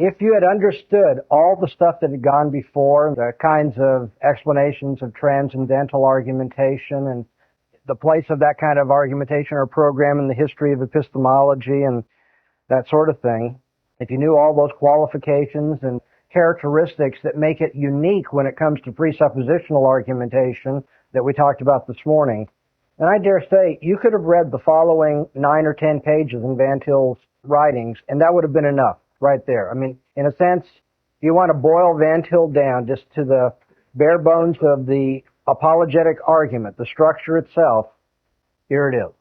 If you had understood all the stuff that had gone before, the kinds of explanations of transcendental argumentation and the place of that kind of argumentation or program in the history of epistemology and that sort of thing, if you knew all those qualifications and characteristics that make it unique when it comes to presuppositional argumentation that we talked about this morning, and I dare say you could have read the following 9 or 10 pages in Van Til's writings, and that would have been enough right there. I mean, in a sense, if you want to boil Van Til down just to the bare bones of the apologetic argument, the structure itself, here it is.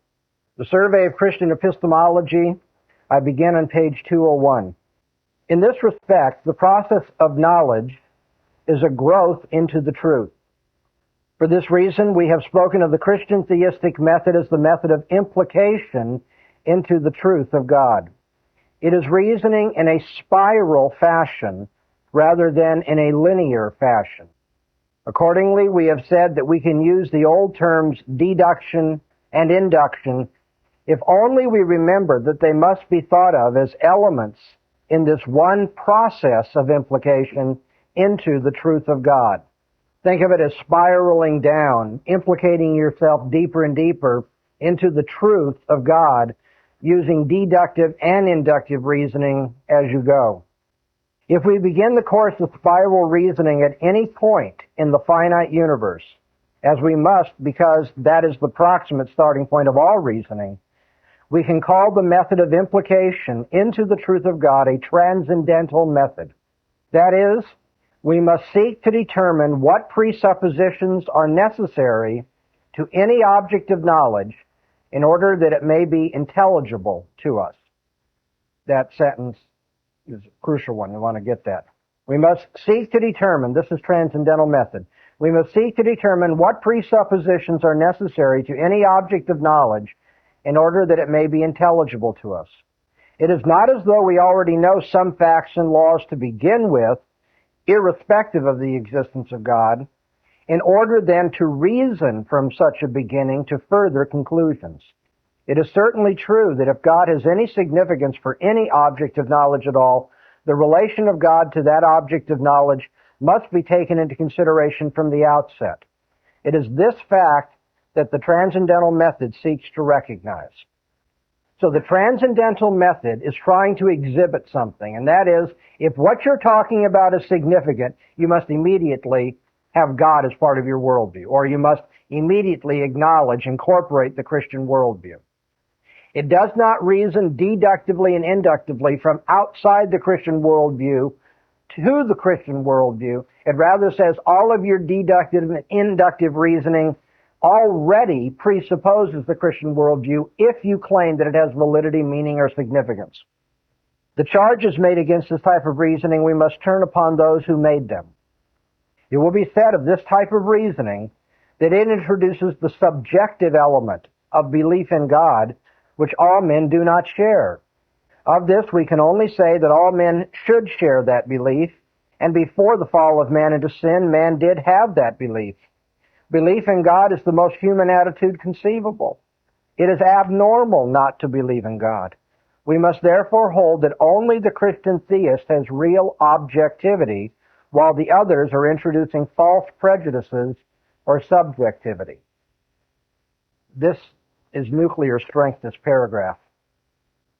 The Survey of Christian Epistemology, I begin on page 201. In this respect, the process of knowledge is a growth into the truth. For this reason, we have spoken of the Christian theistic method as the method of implication into the truth of God. It is reasoning in a spiral fashion rather than in a linear fashion. Accordingly, we have said that we can use the old terms deduction and induction if only we remember that they must be thought of as elements in this one process of implication into the truth of God. Think of it as spiraling down, implicating yourself deeper and deeper into the truth of God using deductive and inductive reasoning as you go. If we begin the course of spiral reasoning at any point in the finite universe, as we must because that is the proximate starting point of all reasoning, we can call the method of implication into the truth of God a transcendental method. That is, we must seek to determine what presuppositions are necessary to any object of knowledge in order that it may be intelligible to us. That sentence is a crucial one. You want to get that. We must seek to determine, this is transcendental method, we must seek to determine what presuppositions are necessary to any object of knowledge in order that it may be intelligible to us. It is not as though we already know some facts and laws to begin with, irrespective of the existence of God, in order then to reason from such a beginning to further conclusions. It is certainly true that if God has any significance for any object of knowledge at all, the relation of God to that object of knowledge must be taken into consideration from the outset. It is this fact that the transcendental method seeks to recognize. So the transcendental method is trying to exhibit something, and that is, if what you're talking about is significant, you must immediately have God as part of your worldview, or you must immediately acknowledge, incorporate the Christian worldview. It does not reason deductively and inductively from outside the Christian worldview to the Christian worldview. It rather says all of your deductive and inductive reasoning already presupposes the Christian worldview if you claim that it has validity, meaning, or significance. The charges made against this type of reasoning, we must turn upon those who made them. It will be said of this type of reasoning that it introduces the subjective element of belief in God, which all men do not share. Of this, we can only say that all men should share that belief, and before the fall of man into sin, man did have that belief. Belief in God is the most human attitude conceivable. It is abnormal not to believe in God. We must therefore hold that only the Christian theist has real objectivity, while the others are introducing false prejudices or subjectivity. This is nuclear strength, this paragraph.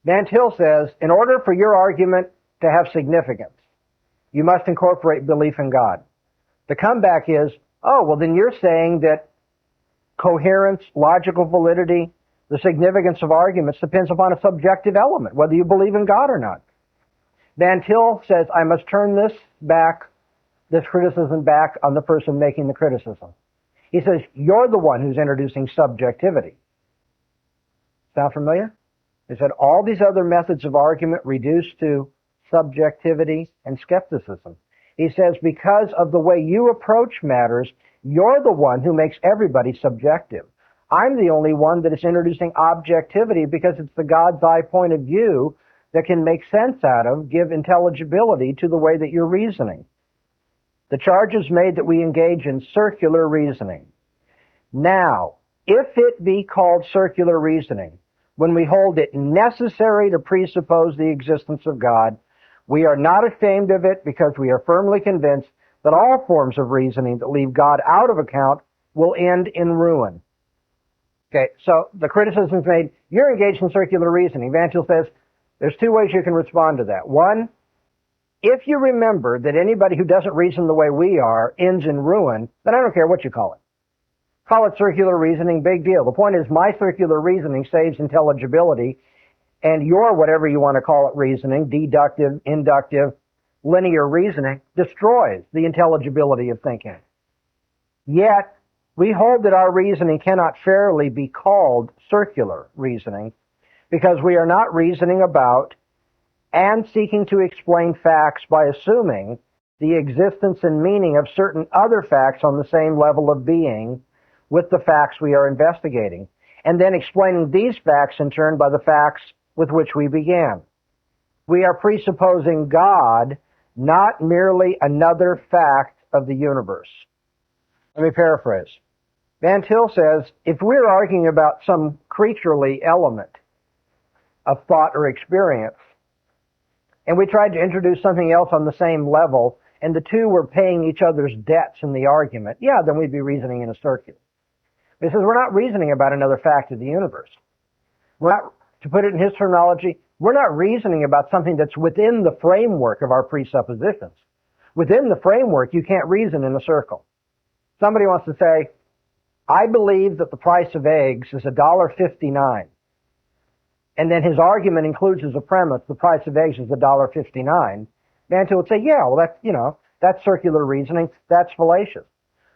Van Til says, in order for your argument to have significance, you must incorporate belief in God. The comeback is, oh, well then you're saying that coherence, logical validity, the significance of arguments depends upon a subjective element, whether you believe in God or not. Van Til says, I must turn this criticism back on the person making the criticism. He says, you're the one who's introducing subjectivity. Sound familiar? He said, all these other methods of argument reduce to subjectivity and skepticism. He says, because of the way you approach matters, you're the one who makes everybody subjective. I'm the only one that is introducing objectivity because it's the God's eye point of view that can make sense out of, give intelligibility to the way that you're reasoning. The charge is made that we engage in circular reasoning. Now, if it be called circular reasoning, when we hold it necessary to presuppose the existence of God, We are not ashamed of it because we are firmly convinced that all forms of reasoning that leave God out of account will end in ruin. Okay, so the criticism is made, you're engaged in circular reasoning. Van Til says, there's two ways you can respond to that. One, if you remember that anybody who doesn't reason the way we are ends in ruin, then I don't care what you call it. Call it circular reasoning, big deal. The point is my circular reasoning saves intelligibility, and your whatever you want to call it reasoning, deductive, inductive, linear reasoning, destroys the intelligibility of thinking. Yet, we hold that our reasoning cannot fairly be called circular reasoning because we are not reasoning about and seeking to explain facts by assuming the existence and meaning of certain other facts on the same level of being with the facts we are investigating, and then explaining these facts in turn by the facts with which we began. We are presupposing God, not merely another fact of the universe. Let me paraphrase. Van Til says, if we're arguing about some creaturely element of thought or experience, and we tried to introduce something else on the same level, and the two were paying each other's debts in the argument, yeah, then we'd be reasoning in a circular. He says, we're not reasoning about another fact of the universe. We're not, to put it in his terminology, we're not reasoning about something that's within the framework of our presuppositions. Within the framework, you can't reason in a circle. Somebody wants to say, I believe that the price of eggs is $1.59. And then his argument includes as a premise, the price of eggs is $1.59. Van Til would say, yeah, well, that's circular reasoning. That's fallacious.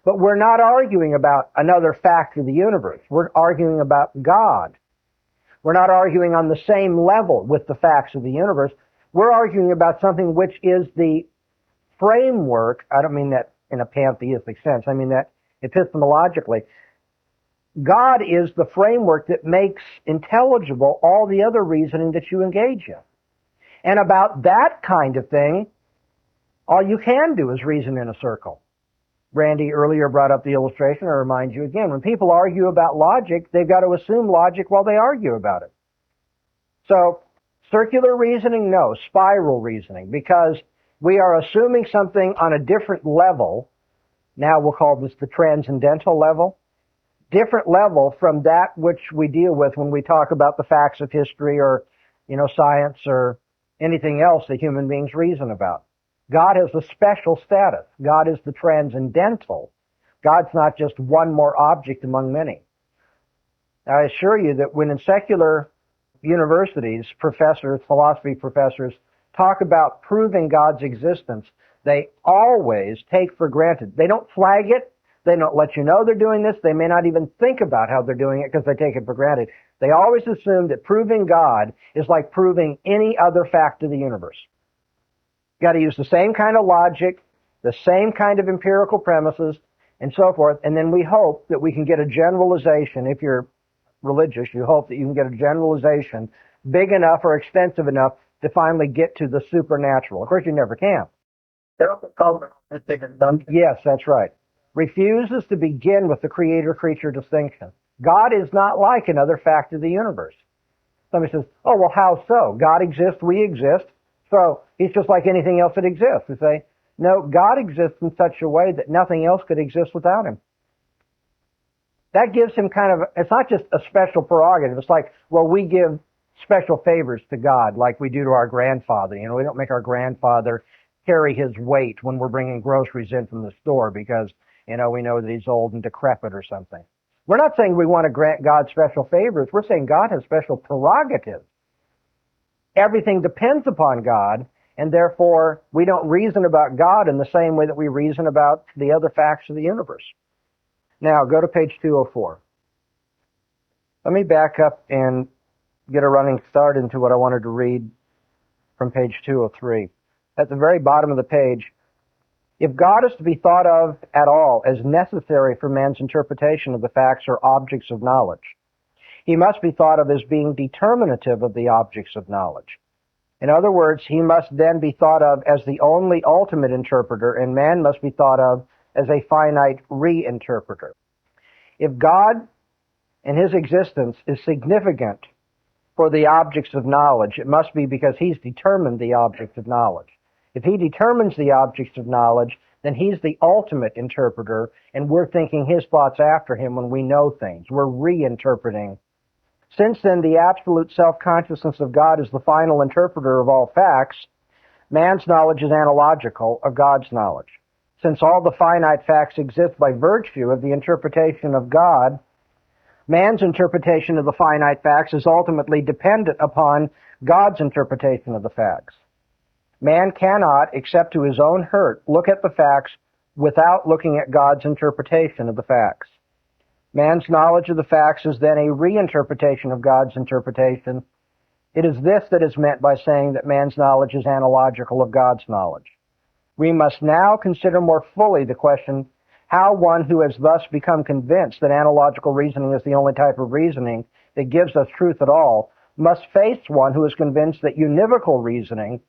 But we're not arguing about another fact of the universe. We're arguing about God. We're not arguing on the same level with the facts of the universe. We're arguing about something which is the framework. I don't mean that in a pantheistic sense. I mean that epistemologically. God is the framework that makes intelligible all the other reasoning that you engage in. And about that kind of thing, all you can do is reason in a circle. Randy earlier brought up the illustration. I remind you again, when people argue about logic, they've got to assume logic while they argue about it. So, circular reasoning, no. Spiral reasoning, because we are assuming something on a different level. Now we'll call this the transcendental level. Different level from that which we deal with when we talk about the facts of history or, science or anything else that human beings reason about. God has a special status. God is the transcendental. God's not just one more object among many. Now, I assure you that when in secular universities, professors, philosophy professors, talk about proving God's existence, they always take for granted. They don't flag it. They don't let you know they're doing this. They may not even think about how they're doing it because they take it for granted. They always assume that proving God is like proving any other fact of the universe. You've got to use the same kind of logic, the same kind of empirical premises, and so forth. And then we hope that we can get a generalization. If you're religious, you hope that you can get a generalization big enough or extensive enough to finally get to the supernatural. Of course, you never can. Yes, that's right. Refuses to begin with the creator-creature distinction. God is not like another fact of the universe. Somebody says, oh, well, how so? God exists, we exist, so he's just like anything else that exists. We say, no, God exists in such a way that nothing else could exist without him. That gives him it's not just a special prerogative. It's like, well, we give special favors to God like we do to our grandfather. We don't make our grandfather carry his weight when we're bringing groceries in from the store because we know that he's old and decrepit or something. We're not saying we want to grant God special favors. We're saying God has special prerogatives. Everything depends upon God, and therefore we don't reason about God in the same way that we reason about the other facts of the universe. Now, go to page 204. Let me back up and get a running start into what I wanted to read from page 203. At the very bottom of the page, if God is to be thought of at all as necessary for man's interpretation of the facts or objects of knowledge, he must be thought of as being determinative of the objects of knowledge. In other words, he must then be thought of as the only ultimate interpreter, and man must be thought of as a finite reinterpreter. If God and his existence is significant for the objects of knowledge, it must be because he's determined the objects of knowledge. If he determines the objects of knowledge, then he's the ultimate interpreter, and we're thinking his thoughts after him when we know things. We're reinterpreting. Since then, the absolute self-consciousness of God is the final interpreter of all facts, man's knowledge is analogical of God's knowledge. Since all the finite facts exist by virtue of the interpretation of God, man's interpretation of the finite facts is ultimately dependent upon God's interpretation of the facts. Man cannot, except to his own hurt, look at the facts without looking at God's interpretation of the facts. Man's knowledge of the facts is then a reinterpretation of God's interpretation. It is this that is meant by saying that man's knowledge is analogical of God's knowledge. We must now consider more fully the question how one who has thus become convinced that analogical reasoning is the only type of reasoning that gives us truth at all must face one who is convinced that univocal reasoning,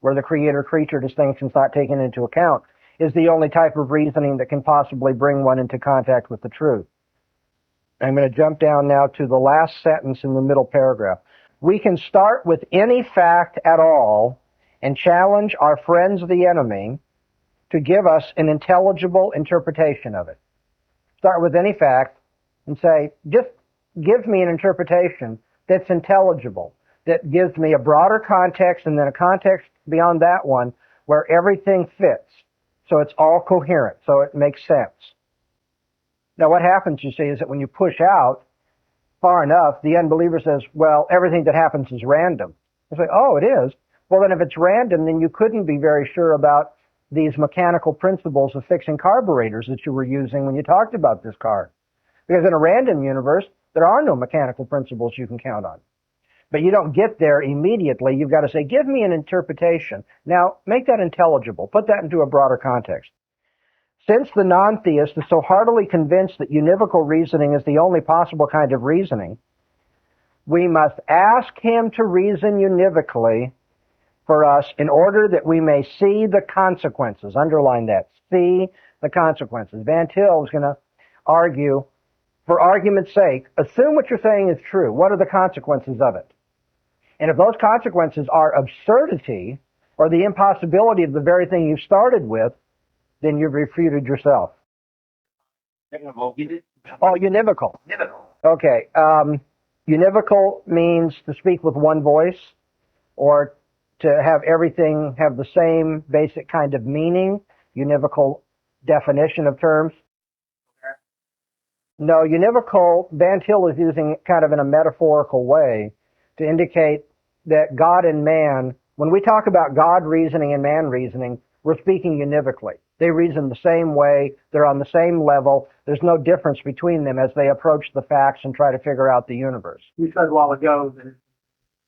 where the creator-creature distinction is not taken into account, is the only type of reasoning that can possibly bring one into contact with the truth. I'm going to jump down now to the last sentence in the middle paragraph. We can start with any fact at all and challenge our friends the enemy to give us an intelligible interpretation of it. Start with any fact and say, just give me an interpretation that's intelligible, that gives me a broader context and then a context beyond that one where everything fits. So it's all coherent, so it makes sense. Now what happens, you see, is that when you push out far enough, the unbeliever says, well, everything that happens is random. You say, oh, it is? Well, then if it's random, then you couldn't be very sure about these mechanical principles of fixing carburetors that you were using when you talked about this car. Because in a random universe, there are no mechanical principles you can count on. But you don't get there immediately. You've got to say, give me an interpretation. Now, make that intelligible. Put that into a broader context. Since the non-theist is so heartily convinced that univocal reasoning is the only possible kind of reasoning, we must ask him to reason univocally for us in order that we may see the consequences. Underline that. See the consequences. Van Til is going to argue, for argument's sake, assume what you're saying is true. What are the consequences of it? And if those consequences are absurdity or the impossibility of the very thing you started with, then you've refuted yourself. Oh, univocal. Okay. Univocal means to speak with one voice or to have everything have the same basic kind of meaning. Univocal definition of terms. No, univocal, Van Til is using it kind of in a metaphorical way to indicate that God and man, when we talk about God reasoning and man reasoning, we're speaking univocally. They reason the same way. They're on the same level. There's no difference between them as they approach the facts and try to figure out the universe. You said a while ago that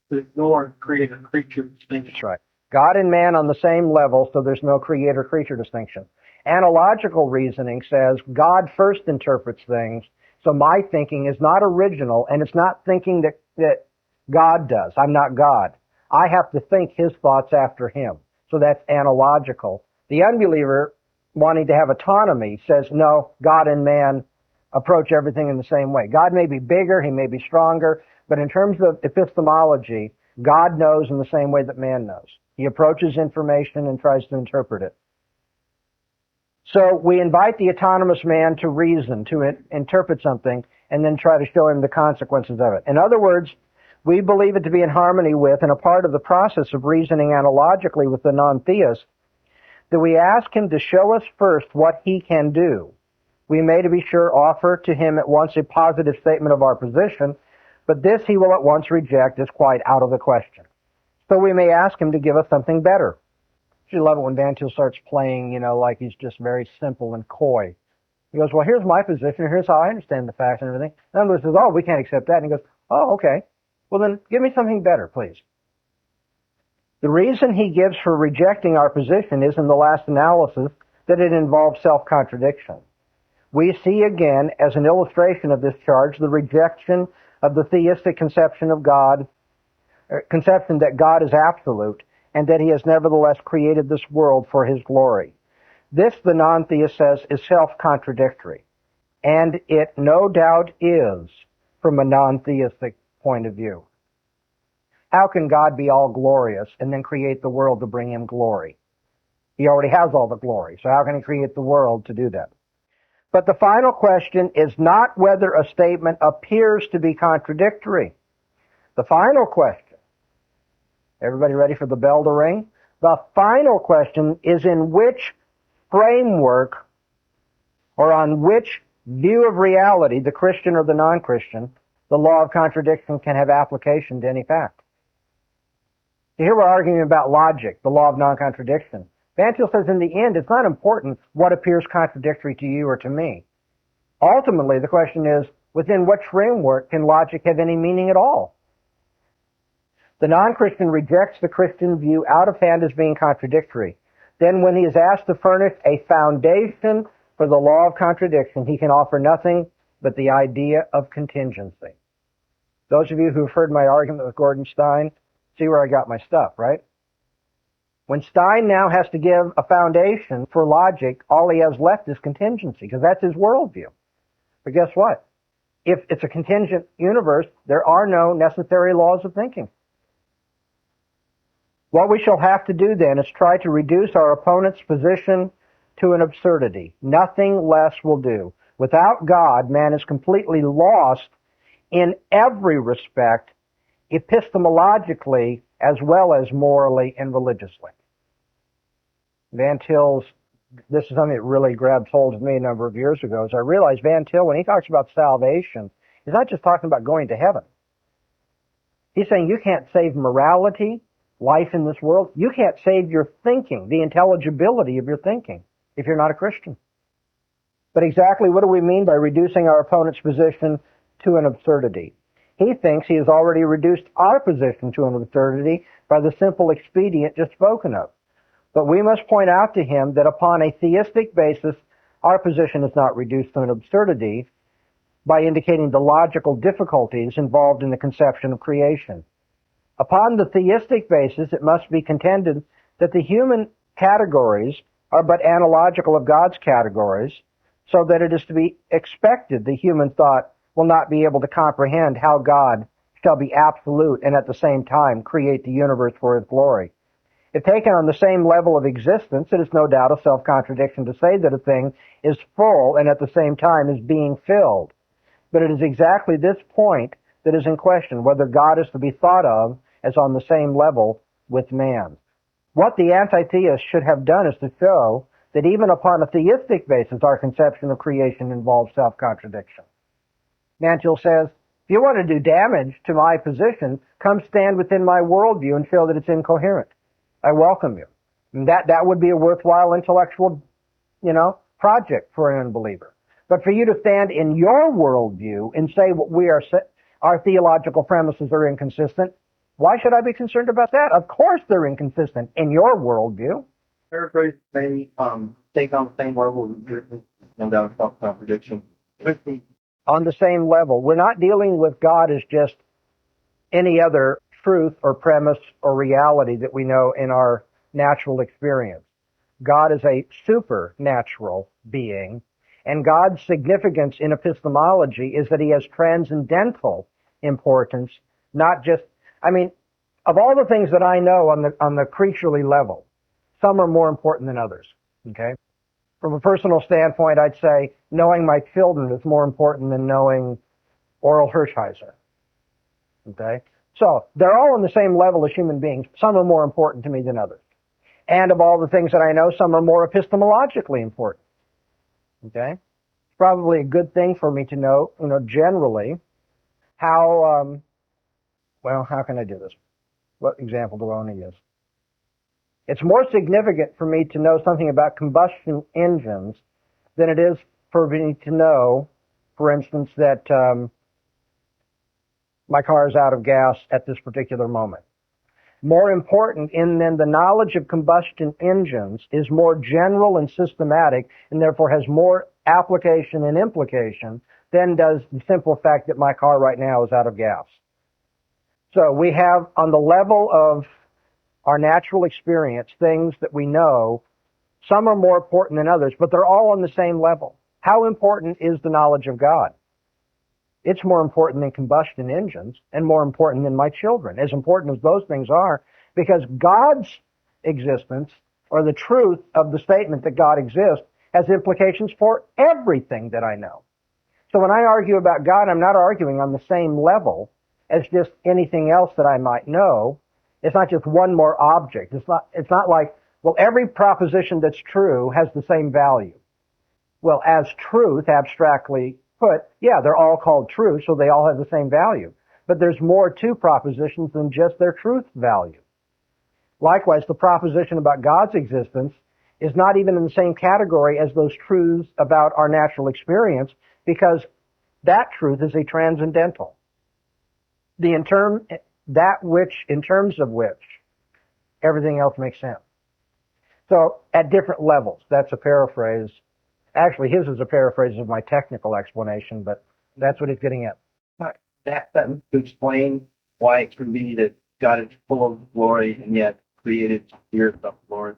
to ignore creator-creature distinction. That's right. God and man on the same level, so there's no creator-creature distinction. Analogical reasoning says God first interprets things, so my thinking is not original, and it's not thinking that God does. I'm not God. I have to think his thoughts after him. So that's analogical. The unbeliever, wanting to have autonomy, says, no, God and man approach everything in the same way. God may be bigger, he may be stronger, but in terms of epistemology, God knows in the same way that man knows. He approaches information and tries to interpret it. So we invite the autonomous man to reason, to interpret something, and then try to show him the consequences of it. In other words, we believe it to be in harmony with and a part of the process of reasoning analogically with the non-theist, that we ask him to show us first what he can do. We may, to be sure, offer to him at once a positive statement of our position, but this he will at once reject as quite out of the question. So we may ask him to give us something better. I love it when Van Til starts playing, like he's just very simple and coy. He goes, well, here's my position, here's how I understand the facts and everything. And the other says, oh, we can't accept that. And he goes, oh, okay. Well, then give me something better, please. The reason he gives for rejecting our position is, in the last analysis, that it involves self-contradiction. We see again, as an illustration of this charge, the rejection of the theistic conception of God, conception that God is absolute, and that he has nevertheless created this world for his glory. This, the non-theist says, is self-contradictory. And it no doubt is, from a non-theistic point of view. how can God be all glorious and then create the world to bring him glory? He already has all the glory, so how can he create the world to do that? But the final question is not whether a statement appears to be contradictory. The final question, everybody ready for the bell to ring? The final question is in which framework or on which view of reality, the Christian or the non-Christian, the law of contradiction can have application to any fact. Here we're arguing about logic, the law of non-contradiction. Van Til says in the end, it's not important what appears contradictory to you or to me. Ultimately, the question is, within what framework can logic have any meaning at all? The non-Christian rejects the Christian view out of hand as being contradictory. Then when he is asked to furnish a foundation for the law of contradiction, he can offer nothing but the idea of contingency. Those of you who've heard my argument with Gordon Stein, see where I got my stuff, right? When Stein now has to give a foundation for logic, all he has left is contingency, because that's his worldview. But guess what? If it's a contingent universe, there are no necessary laws of thinking. What we shall have to do then is try to reduce our opponent's position to an absurdity. Nothing less will do. Without God, man is completely lost in every respect, epistemologically as well as morally and religiously. Van Til's, this is something that really grabbed hold of me a number of years ago, is I realized Van Til, when he talks about salvation, he's not just talking about going to heaven. He's saying you can't save morality, life in this world. You can't save your thinking, the intelligibility of your thinking, if you're not a Christian. But exactly what do we mean by reducing our opponent's position to an absurdity? He thinks he has already reduced our position to an absurdity by the simple expedient just spoken of. But we must point out to him that upon a theistic basis, our position is not reduced to an absurdity by indicating the logical difficulties involved in the conception of creation. Upon the theistic basis, it must be contended that the human categories are but analogical of God's categories, so that it is to be expected the human thought will not be able to comprehend how God shall be absolute and at the same time create the universe for his glory. If taken on the same level of existence, it is no doubt a self-contradiction to say that a thing is full and at the same time is being filled. But it is exactly this point that is in question, whether God is to be thought of as on the same level with man. What the anti-theist should have done is to show that even upon a theistic basis, our conception of creation involves self-contradiction. Van Til says, if you want to do damage to my position, come stand within my worldview and show that it's incoherent. I welcome you. And that would be a worthwhile intellectual, project for an unbeliever. But for you to stand in your worldview and say what our theological premises are inconsistent, why should I be concerned about that? Of course they're inconsistent in your worldview. Paraphrase may take on the same level of no doubt self-contradiction. On the same level. We're not dealing with God as just any other truth or premise or reality that we know in our natural experience. God is a supernatural being, and God's significance in epistemology is that he has transcendental importance, not just, of all the things that I know on the creaturely level, some are more important than others, okay? From a personal standpoint, I'd say knowing my children is more important than knowing Oral Hershiser, okay? So they're all on the same level as human beings. Some are more important to me than others. And of all the things that I know, some are more epistemologically important, okay? It's probably a good thing for me to know, generally, how can I do this? What example do I want to use? It's more significant for me to know something about combustion engines than it is for me to know, for instance, that my car is out of gas at this particular moment. More important than the knowledge of combustion engines is more general and systematic, and therefore has more application and implication than does the simple fact that my car right now is out of gas. So we have, on the level of our natural experience, things that we know, some are more important than others, but they're all on the same level. How important is the knowledge of God? It's more important than combustion engines and more important than my children, as important as those things are, because God's existence, or the truth of the statement that God exists, has implications for everything that I know. So when I argue about God, I'm not arguing on the same level as just anything else that I might know. It's not just one more object. It's not like, well, every proposition that's true has the same value. Well, as truth, abstractly put, yeah, they're all called true, so they all have the same value. But there's more to propositions than just their truth value. Likewise, the proposition about God's existence is not even in the same category as those truths about our natural experience, because that truth is a transcendental. That which, in terms of which, everything else makes sense. So, at different levels, that's a paraphrase. Actually, his is a paraphrase of my technical explanation, but that's what he's getting at. That to explain why it can be that God is full of glory and yet created the earth of glory.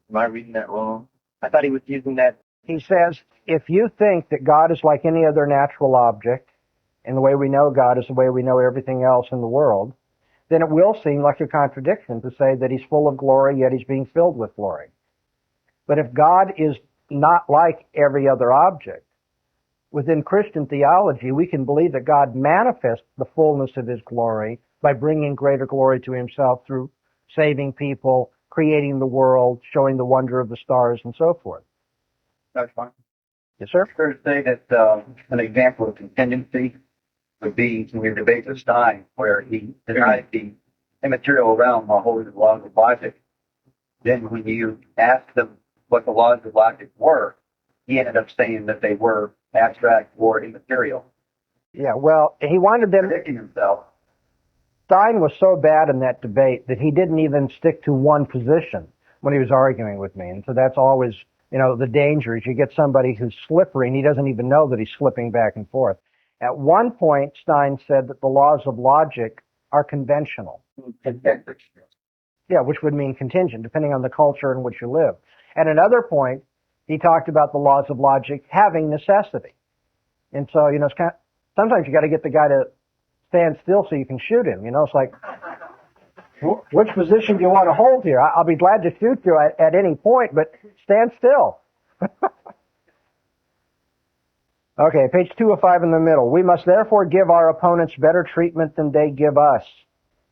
Am I reading that wrong? I thought he was using that. He says, if you think that God is like any other natural object, and the way we know God is the way we know everything else in the world, then it will seem like a contradiction to say that he's full of glory, yet he's being filled with glory. But if God is not like every other object, within Christian theology, we can believe that God manifests the fullness of his glory by bringing greater glory to himself through saving people, creating the world, showing the wonder of the stars, and so forth. That's fine. Yes, sir? It's fair to say that an example of contingency would be in your debate with Stein, where he denied the immaterial realm while holding the laws of logic. Then when you asked him what the laws of logic were, he ended up saying that they were abstract or immaterial. Yeah, well, he wanted them... Predicting himself. Stein was so bad in that debate that he didn't even stick to one position when he was arguing with me. And so that's always, the danger is you get somebody who's slippery and he doesn't even know that he's slipping back and forth. At one point, Stein said that the laws of logic are conventional. Yeah, which would mean contingent, depending on the culture in which you live. At another point, he talked about the laws of logic having necessity. And so, it's sometimes you got to get the guy to stand still so you can shoot him. It's like, which position do you want to hold here? I'll be glad to shoot you at any point, but stand still. Okay, page 205 in the middle. We must therefore give our opponents better treatment than they give us.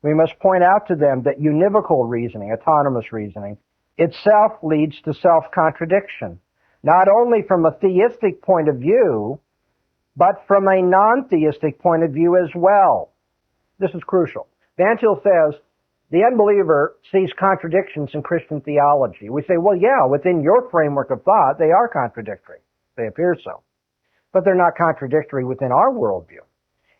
We must point out to them that univocal reasoning, autonomous reasoning, itself leads to self-contradiction, not only from a theistic point of view, but from a non-theistic point of view as well. This is crucial. Van Til says, the unbeliever sees contradictions in Christian theology. We say, well, yeah, within your framework of thought, they are contradictory. They appear so. But they're not contradictory within our worldview.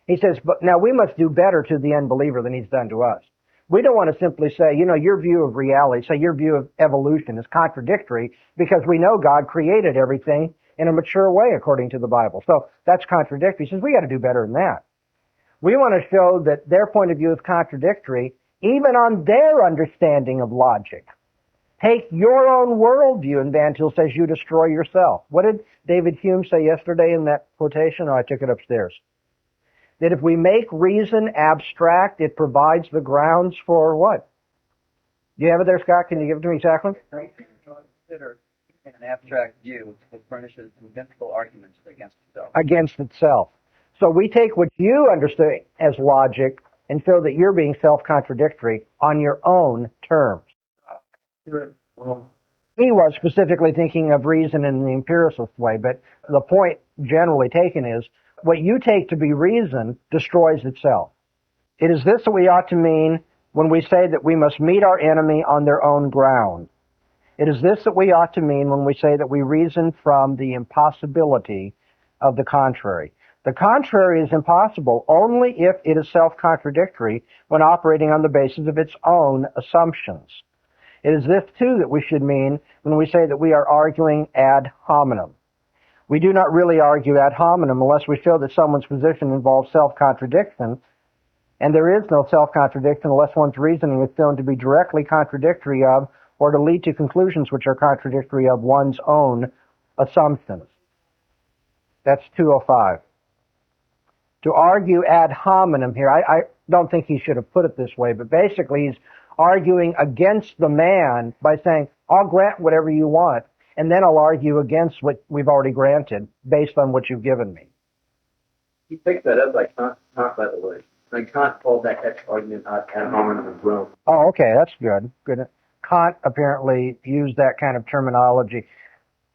He says, but now we must do better to the unbeliever than he's done to us. We don't want to simply say, your view of reality, say your view of evolution is contradictory because we know God created everything in a mature way according to the Bible. So that's contradictory. He says, we got to do better than that. We want to show that their point of view is contradictory even on their understanding of logic. Take your own worldview, and Van Til says you destroy yourself. What did David Hume say yesterday in that quotation? Oh, I took it upstairs. That if we make reason abstract, it provides the grounds for what? Do you have it there, Scott? Can you give it to me exactly? Consider an abstract view that furnishes convincing arguments against itself. Against itself. So we take what you understand as logic and show that you're being self-contradictory on your own terms. Well, He was specifically thinking of reason in the empiricist way, but the point generally taken is what you take to be reason destroys itself. It is this that we ought to mean when we say that we must meet our enemy on their own ground. It is this that we ought to mean when we say that we reason from the impossibility of the contrary. The contrary is impossible only if it is self-contradictory when operating on the basis of its own assumptions. It is this, too, that we should mean when we say that we are arguing ad hominem. We do not really argue ad hominem unless we show that someone's position involves self-contradiction, and there is no self-contradiction unless one's reasoning is shown to be directly contradictory of or to lead to conclusions which are contradictory of one's own assumptions. That's 205. to argue ad hominem here. I don't think he should have put it this way, but basically he's arguing against the man by saying, I'll grant whatever you want, and then I'll argue against what we've already granted based on what you've given me. He picked that up by Kant, by the way. And Kant called that X argument ad hominem as well. Oh, okay, that's good. Good. Kant apparently used that kind of terminology.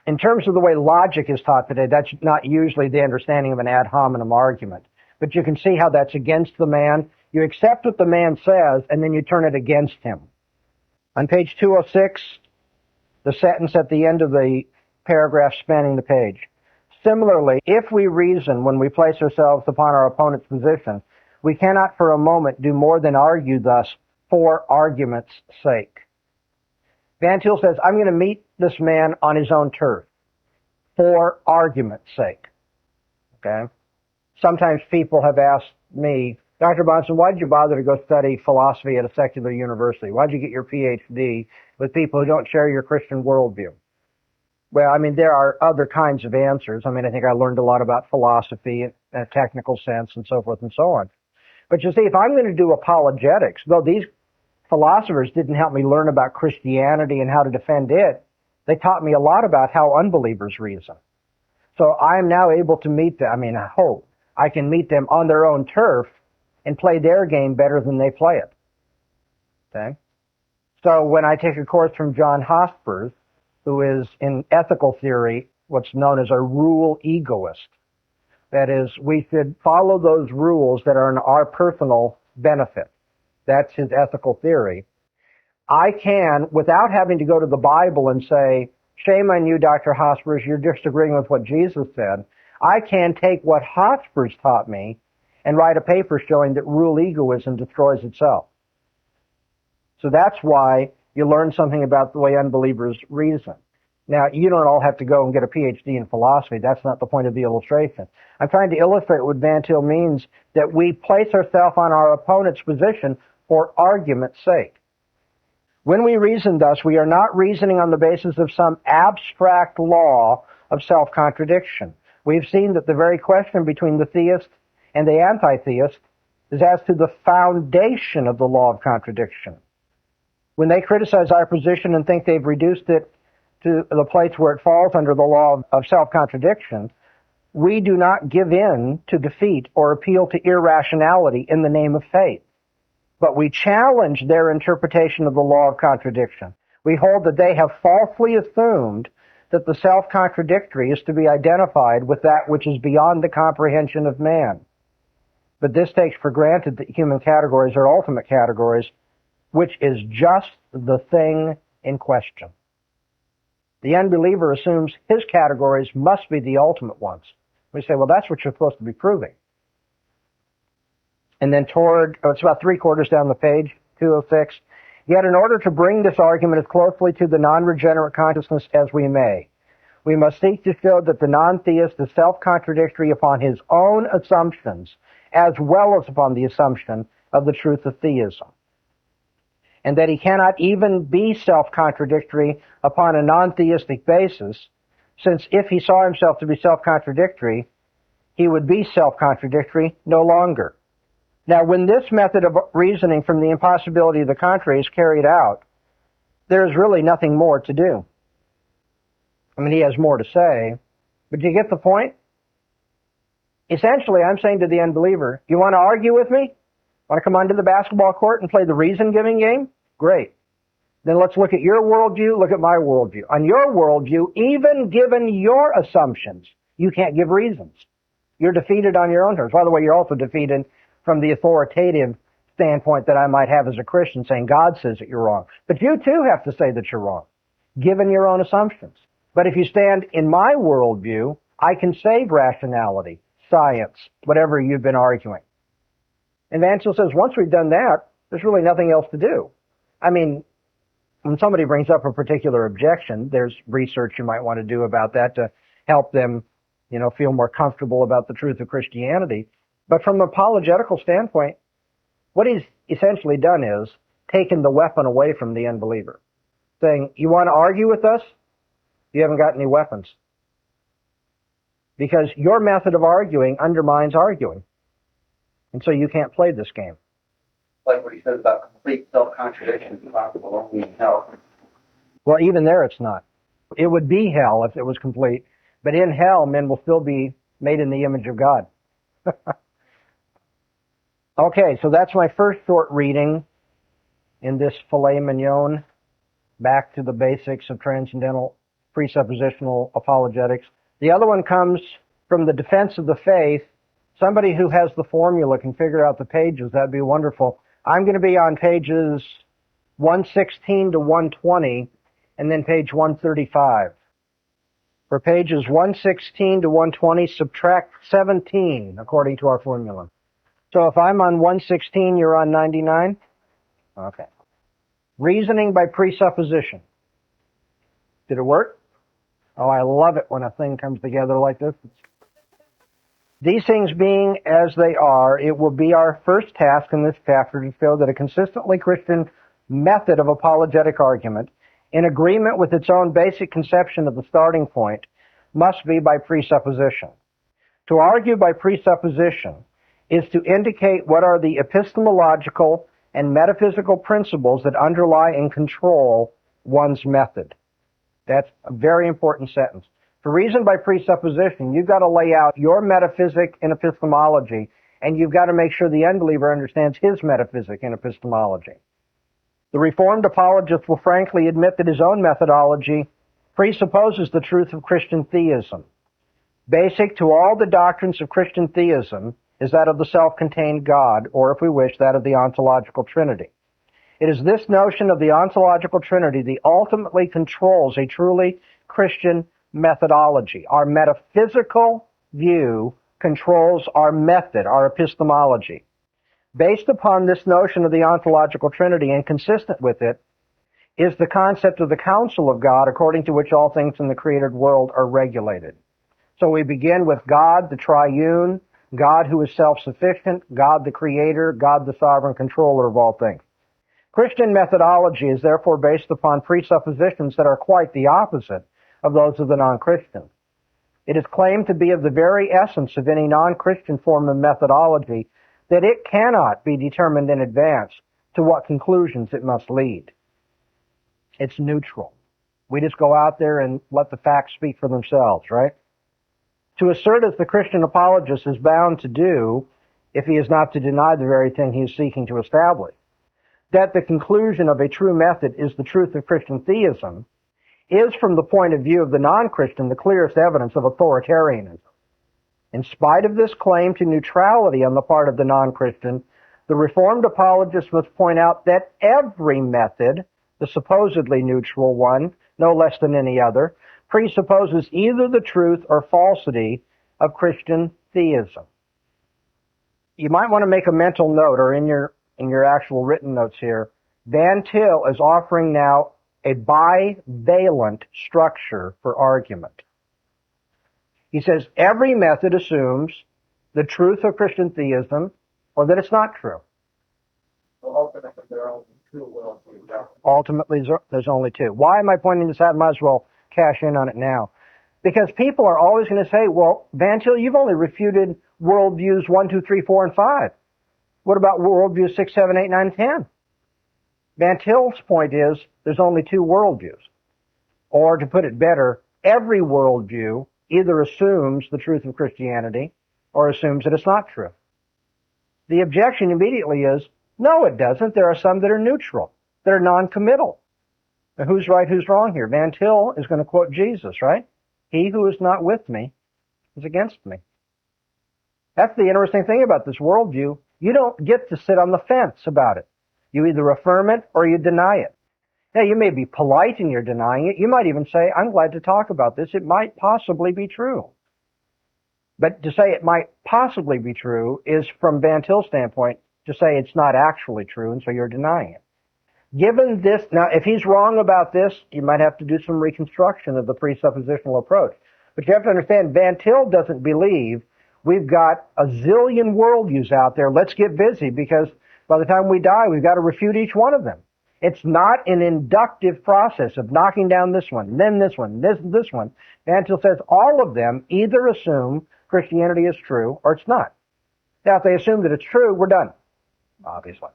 In terms of the way logic is taught today, that's not usually the understanding of an ad hominem argument. But you can see how that's against the man. You accept what the man says, and then you turn it against him. On page 206, the sentence at the end of the paragraph spanning the page. Similarly, if we reason when we place ourselves upon our opponent's position, we cannot for a moment do more than argue thus for argument's sake. Van Til says, I'm going to meet this man on his own turf for argument's sake. Okay? Sometimes people have asked me, Dr. Bahnsen, why did you bother to go study philosophy at a secular university? Why did you get your PhD with people who don't share your Christian worldview? Well, I mean, there are other kinds of answers. I mean, I think I learned a lot about philosophy in a technical sense and so forth and so on. But you see, if I'm going to do apologetics, though these philosophers didn't help me learn about Christianity and how to defend it, they taught me a lot about how unbelievers reason. So I'm now able to meet them. I mean, I hope I can meet them on their own turf and play their game better than they play it. Okay? So when I take a course from John Hospers, who is in ethical theory what's known as a rule egoist, that is, we should follow those rules that are in our personal benefit. That's his ethical theory. I can, without having to go to the Bible and say, shame on you, Dr. Hospers, you're disagreeing with what Jesus said. I can take what Hospers taught me and write a paper showing that rule egoism destroys itself. So that's why you learn something about the way unbelievers reason. Now, you don't all have to go and get a PhD in philosophy. That's not the point of the illustration. I'm trying to illustrate what Van Til means, that we place ourselves on our opponent's position for argument's sake. When we reason thus, we are not reasoning on the basis of some abstract law of self-contradiction. We've seen that the very question between the theist and the anti-theist is as to the foundation of the law of contradiction. When they criticize our position and think they've reduced it to the place where it falls under the law of self-contradiction, we do not give in to defeat or appeal to irrationality in the name of faith. But we challenge their interpretation of the law of contradiction. We hold that they have falsely assumed that the self-contradictory is to be identified with that which is beyond the comprehension of man. But this takes for granted that human categories are ultimate categories, which is just the thing in question. The unbeliever assumes his categories must be the ultimate ones. We say, well, that's what you're supposed to be proving. And then it's about 3/4 down the page, 206. Yet in order to bring this argument as closely to the non-regenerate consciousness as we may, we must seek to show that the non-theist is self-contradictory upon his own assumptions, as well as upon the assumption of the truth of theism. And that he cannot even be self-contradictory upon a non-theistic basis, since if he saw himself to be self-contradictory, he would be self-contradictory no longer. Now, when this method of reasoning from the impossibility of the contrary is carried out, there is really nothing more to do. I mean, he has more to say, but do you get the point? Essentially, I'm saying to the unbeliever, you want to argue with me? Want to come onto the basketball court and play the reason-giving game? Great. Then let's look at your worldview, look at my worldview. On your worldview, even given your assumptions, you can't give reasons. You're defeated on your own terms. By the way, you're also defeated from the authoritative standpoint that I might have as a Christian, saying God says that you're wrong. But you too have to say that you're wrong, given your own assumptions. But if you stand in my worldview, I can save rationality, science, whatever you've been arguing. And Van Til says, once we've done that, there's really nothing else to do. I mean, when somebody brings up a particular objection, there's research you might want to do about that to help them, feel more comfortable about the truth of Christianity. But from an apologetical standpoint, what he's essentially done is taken the weapon away from the unbeliever, saying, you want to argue with us? You haven't got any weapons. Because your method of arguing undermines arguing. And so you can't play this game. Like what he says about complete self-contradiction is possible only in hell. Well, even there it's not. It would be hell if it was complete, but in hell men will still be made in the image of God. Okay, so that's my first short reading in this filet mignon, back to the basics of transcendental presuppositional apologetics. The other one comes from the defense of the faith. Somebody who has the formula can figure out the pages. That'd be wonderful. I'm going to be on pages 116 to 120 and then page 135. For pages 116 to 120, subtract 17 according to our formula. So if I'm on 116, you're on 99? Okay. Reasoning by presupposition. Did it work? Oh, I love it when a thing comes together like this. These things being as they are, it will be our first task in this chapter to show that a consistently Christian method of apologetic argument, in agreement with its own basic conception of the starting point, must be by presupposition. To argue by presupposition is to indicate what are the epistemological and metaphysical principles that underlie and control one's method. That's a very important sentence. To reason by presupposition, you've got to lay out your metaphysic and epistemology, and you've got to make sure the unbeliever understands his metaphysic and epistemology. The Reformed apologist will frankly admit that his own methodology presupposes the truth of Christian theism. Basic to all the doctrines of Christian theism is that of the self-contained God, or if we wish, that of the ontological Trinity. It is this notion of the ontological Trinity that ultimately controls a truly Christian methodology. Our metaphysical view controls our method, our epistemology. Based upon this notion of the ontological Trinity and consistent with it is the concept of the counsel of God, according to which all things in the created world are regulated. So we begin with God, the triune, God who is self-sufficient, God the creator, God the sovereign controller of all things. Christian methodology is therefore based upon presuppositions that are quite the opposite of those of the non-Christians. It is claimed to be of the very essence of any non-Christian form of methodology that it cannot be determined in advance to what conclusions it must lead. It's neutral. We just go out there and let the facts speak for themselves, right? To assert, as the Christian apologist is bound to do, if he is not to deny the very thing he is seeking to establish, that the conclusion of a true method is the truth of Christian theism, is from the point of view of the non-Christian the clearest evidence of authoritarianism. In spite of this claim to neutrality on the part of the non-Christian, the Reformed apologist must point out that every method, the supposedly neutral one, no less than any other, presupposes either the truth or falsity of Christian theism. You might want to make a mental note, or in your actual written notes here, Van Til is offering now a bivalent structure for argument. He says every method assumes the truth of Christian theism or that it's not true. So ultimately, there are only two worldviews. Ultimately, there's only two. Why am I pointing this out? Might as well cash in on it now. Because people are always going to say, well, Van Til, you've only refuted worldviews 1, 2, 3, 4, and 5. What about worldviews 6, 7, 8, 9, 10? Van Til's point is there's only two worldviews. Or to put it better, every worldview either assumes the truth of Christianity or assumes that it's not true. The objection immediately is, no, it doesn't. There are some that are neutral, that are non-committal. Now, who's right, who's wrong here? Van Til is going to quote Jesus, right? He who is not with me is against me. That's the interesting thing about this worldview. You don't get to sit on the fence about it. You either affirm it or you deny it. Now, you may be polite in your denying it. You might even say, I'm glad to talk about this. It might possibly be true. But to say it might possibly be true is, from Van Til's standpoint, to say it's not actually true, and so you're denying it. Given this, now, if he's wrong about this, you might have to do some reconstruction of the presuppositional approach. But you have to understand, Van Til doesn't believe we've got a zillion worldviews out there. Let's get busy, because by the time we die, we've got to refute each one of them. It's not an inductive process of knocking down this one, then this one, this one. Van Til says all of them either assume Christianity is true or it's not. Now, if they assume that it's true, we're done, obviously.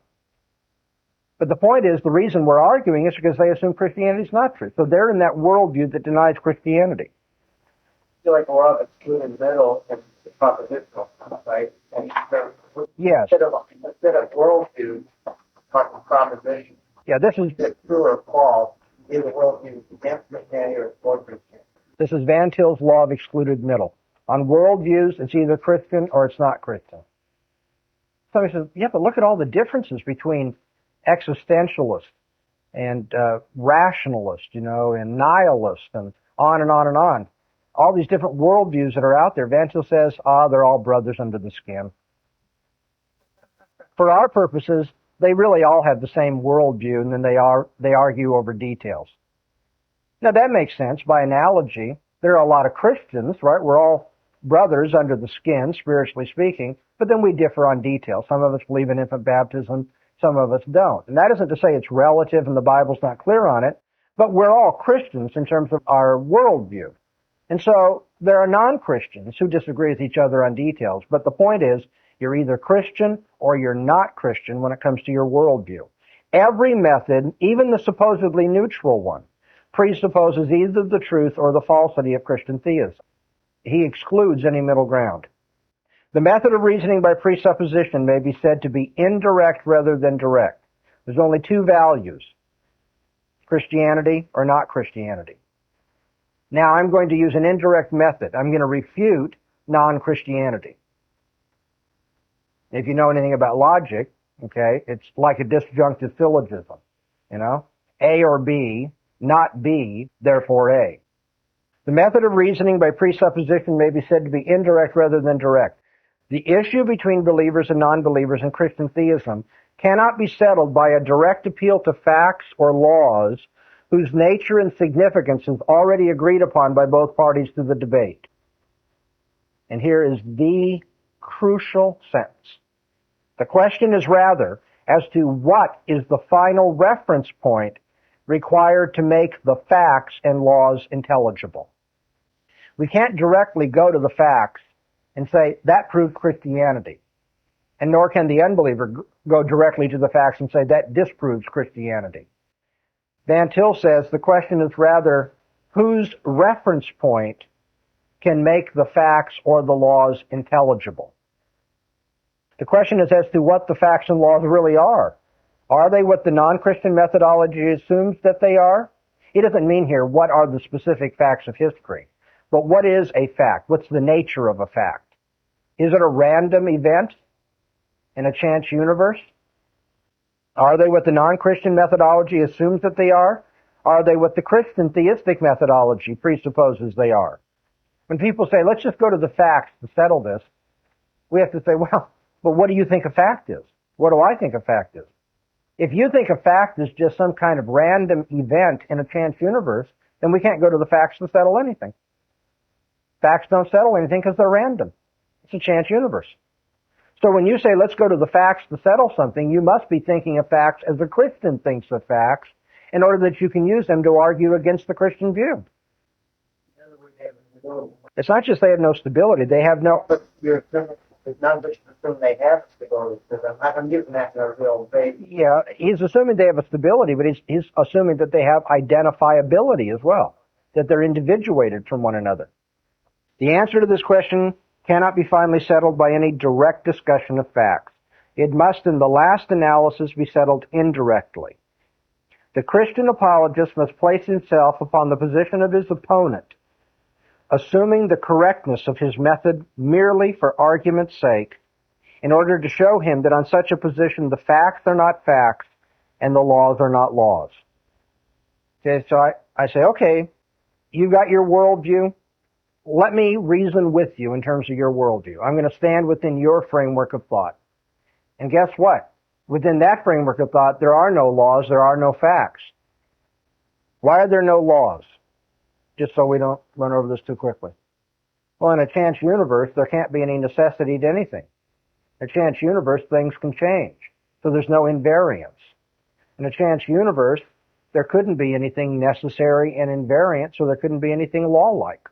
But the point is, the reason we're arguing is because they assume Christianity is not true. So they're in that worldview that denies Christianity. I feel like we're up in the middle and the propositional, right? And Yes. instead of worldview, talking proposition. Yeah, this is True or false, either worldview against Christianity or for Christianity. This is Van Til's law of excluded middle. On worldviews, it's either Christian or it's not Christian. Somebody says, yeah, but look at all the differences between existentialist and rationalist, and nihilist, and on and on and on. All these different worldviews that are out there. Van Til says, they're all brothers under the skin. For our purposes, they really all have the same worldview, and then they argue over details. Now, that makes sense. By analogy, there are a lot of Christians, right? We're all brothers under the skin, spiritually speaking, but then we differ on details. Some of us believe in infant baptism, some of us don't. And that isn't to say it's relative and the Bible's not clear on it, but we're all Christians in terms of our worldview. And so there are non-Christians who disagree with each other on details, but the point is, you're either Christian or you're not Christian when it comes to your worldview. Every method, even the supposedly neutral one, presupposes either the truth or the falsity of Christian theism. He excludes any middle ground. The method of reasoning by presupposition may be said to be indirect rather than direct. There's only two values, Christianity or not Christianity. Now I'm going to use an indirect method. I'm going to refute non-Christianity. If you know anything about logic, okay, it's like a disjunctive syllogism, A or B, not B, therefore A. The method of reasoning by presupposition may be said to be indirect rather than direct. The issue between believers and non-believers in Christian theism cannot be settled by a direct appeal to facts or laws whose nature and significance is already agreed upon by both parties to the debate. And here is the crucial sentence. The question is rather as to what is the final reference point required to make the facts and laws intelligible. We can't directly go to the facts and say, that proved Christianity. And nor can the unbeliever go directly to the facts and say, that disproves Christianity. Van Til says the question is rather, whose reference point can make the facts or the laws intelligible? The question is as to what the facts and laws really are. Are they what the non-Christian methodology assumes that they are? It doesn't mean here what are the specific facts of history, but what is a fact? What's the nature of a fact? Is it a random event in a chance universe? Are they what the non-Christian methodology assumes that they are? Are they what the Christian theistic methodology presupposes they are? When people say, let's just go to the facts to settle this, we have to say, well, but what do you think a fact is? What do I think a fact is? If you think a fact is just some kind of random event in a chance universe, then we can't go to the facts to settle anything. Facts don't settle anything because they're random. It's a chance universe. So when you say, let's go to the facts to settle something, you must be thinking of facts as a Christian thinks of facts in order that you can use them to argue against the Christian view. It's not just they have no stability, they have no... But it's not just assume they have stability, because I'm using that in a real way. Yeah, he's assuming they have a stability, but he's assuming that they have identifiability as well, that they're individuated from one another. The answer to this question cannot be finally settled by any direct discussion of facts. It must, in the last analysis, be settled indirectly. The Christian apologist must place himself upon the position of his opponent, assuming the correctness of his method merely for argument's sake, in order to show him that on such a position the facts are not facts and the laws are not laws. Okay, so I say, okay, you got your worldview. Let me reason with you in terms of your worldview. I'm going to stand within your framework of thought. And guess what? Within that framework of thought, there are no laws, there are no facts. Why are there no laws? Just so we don't run over this too quickly. Well, in a chance universe, there can't be any necessity to anything. In a chance universe, things can change. So there's no invariance. In a chance universe, there couldn't be anything necessary and invariant, so there couldn't be anything law-like.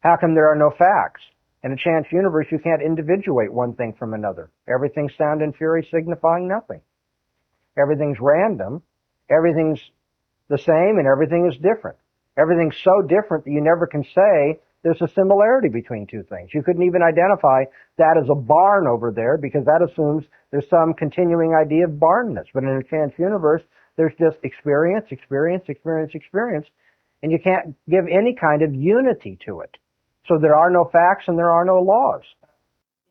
How come there are no facts? In a chance universe, you can't individuate one thing from another. Everything's sound and fury signifying nothing. Everything's random, everything's the same, and everything is different. Everything's so different that you never can say there's a similarity between two things. You couldn't even identify that as a barn over there because that assumes there's some continuing idea of barrenness. But in a chance universe, there's just experience, experience, experience, experience, and you can't give any kind of unity to it. So there are no facts and there are no laws.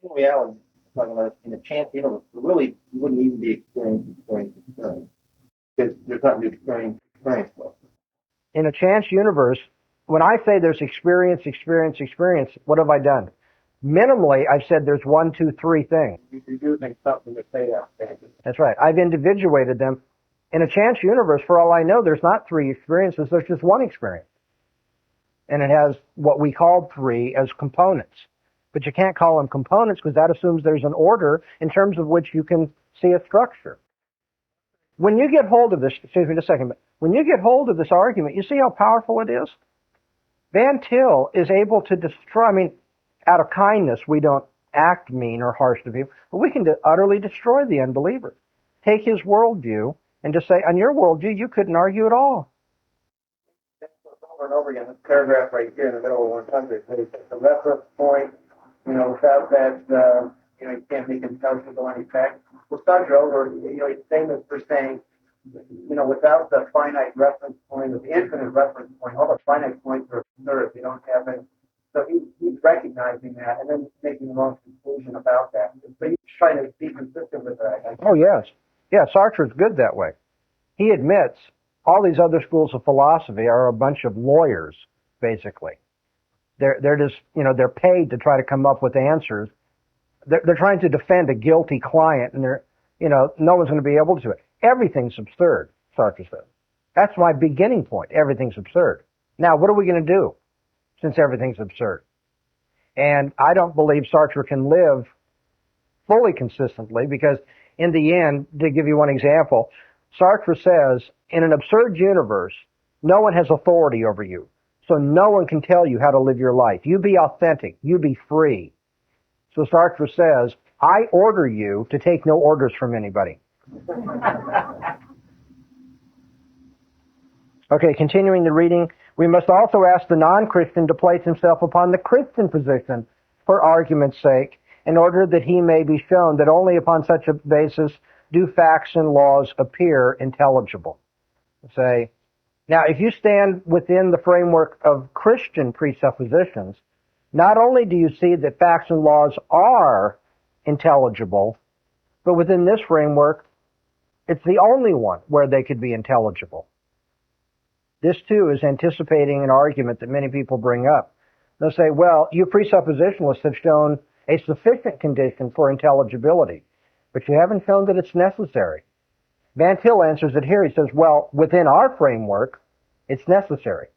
In reality, talking about in a chance universe, really you wouldn't even be experiencing experience because there's nothing to experience. In a chance universe, when I say there's experience, experience, experience, what have I done? Minimally, I've said there's 1, 2, 3 things. You're using something to say that. That's right. I've individuated them. In a chance universe, for all I know, there's not 3 experiences. There's just 1 experience. And it has what we call 3 as components. But you can't call them components because that assumes there's an order in terms of which you can see a structure. When you get hold of this, excuse me just a second, but when you get hold of this argument, you see how powerful it is? Van Til is able to destroy, out of kindness, we don't act mean or harsh to people, but we can utterly destroy the unbeliever. Take his worldview and just say, on your worldview, you couldn't argue at all. Over and over again, this paragraph right here in the middle of 100, the reference point, without that, you can't make intelligible any fact. We'll start over, he's famous for saying, without the finite reference point, or the infinite reference point, all the finite points are absurd. They don't have it. So he's recognizing that and then making the wrong conclusion about that. So he's trying to be consistent with that. Oh, yes. Yeah, Sartre's good that way. He admits all these other schools of philosophy are a bunch of lawyers, basically. They're just, they're paid to try to come up with answers. They're trying to defend a guilty client, and no one's going to be able to. Everything's absurd, Sartre says. That's my beginning point. Everything's absurd. Now, what are we going to do since everything's absurd? And I don't believe Sartre can live fully consistently because in the end, to give you one example, Sartre says, in an absurd universe, no one has authority over you. So no one can tell you how to live your life. You be authentic. You be free. So Sartre says, I order you to take no orders from anybody. Okay, continuing the reading, we must also ask the non-Christian to place himself upon the Christian position for argument's sake, in order that he may be shown that only upon such a basis do facts and laws appear intelligible. Say, now if you stand within the framework of Christian presuppositions, not only do you see that facts and laws are intelligible, but within this framework, it's the only one where they could be intelligible. This, too, is anticipating an argument that many people bring up. They'll say, well, you presuppositionalists have shown a sufficient condition for intelligibility, but you haven't shown that it's necessary. Van Til answers it here. He says, well, within our framework, it's necessary.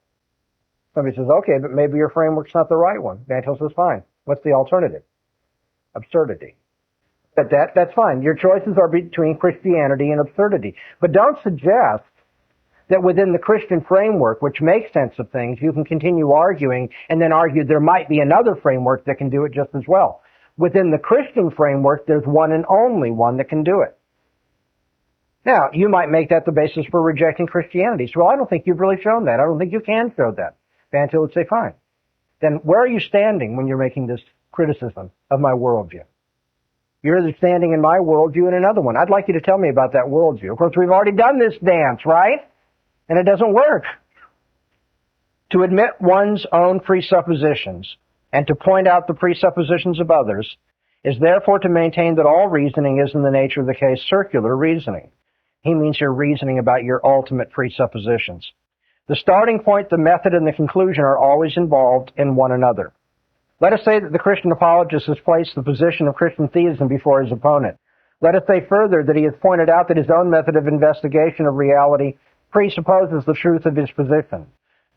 Somebody says, okay, but maybe your framework's not the right one. Van Til says, fine. What's the alternative? Absurdity. But that's fine. Your choices are between Christianity and absurdity. But don't suggest that within the Christian framework, which makes sense of things, you can continue arguing and then argue there might be another framework that can do it just as well. Within the Christian framework, there's one and only one that can do it. Now, you might make that the basis for rejecting Christianity. So, well, I don't think you've really shown that. I don't think you can show that. Van Til would say, fine. Then where are you standing when you're making this criticism of my worldview? You're either standing in my worldview and another one. I'd like you to tell me about that worldview. Of course, we've already done this dance, right? And it doesn't work. To admit one's own presuppositions and to point out the presuppositions of others is therefore to maintain that all reasoning is in the nature of the case circular reasoning. He means you're reasoning about your ultimate presuppositions. The starting point, the method, and the conclusion are always involved in one another. Let us say that the Christian apologist has placed the position of Christian theism before his opponent. Let us say further that he has pointed out that his own method of investigation of reality presupposes the truth of his position.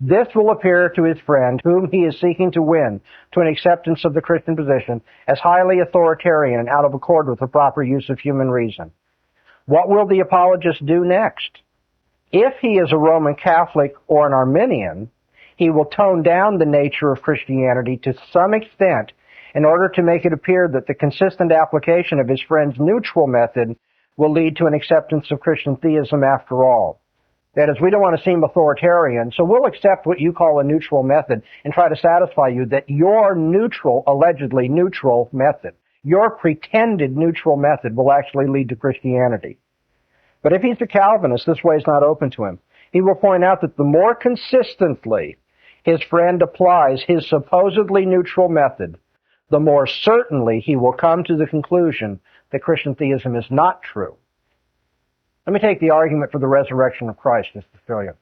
This will appear to his friend, whom he is seeking to win to an acceptance of the Christian position, as highly authoritarian and out of accord with the proper use of human reason. What will the apologist do next? If he is a Roman Catholic or an Arminian, he will tone down the nature of Christianity to some extent in order to make it appear that the consistent application of his friend's neutral method will lead to an acceptance of Christian theism after all. That is, we don't want to seem authoritarian, so we'll accept what you call a neutral method and try to satisfy you that your neutral, allegedly neutral method, your pretended neutral method will actually lead to Christianity. But if he's a Calvinist, this way is not open to him. He will point out that the more consistently his friend applies his supposedly neutral method, the more certainly he will come to the conclusion that Christian theism is not true. Let me take the argument for the resurrection of Christ just to show you.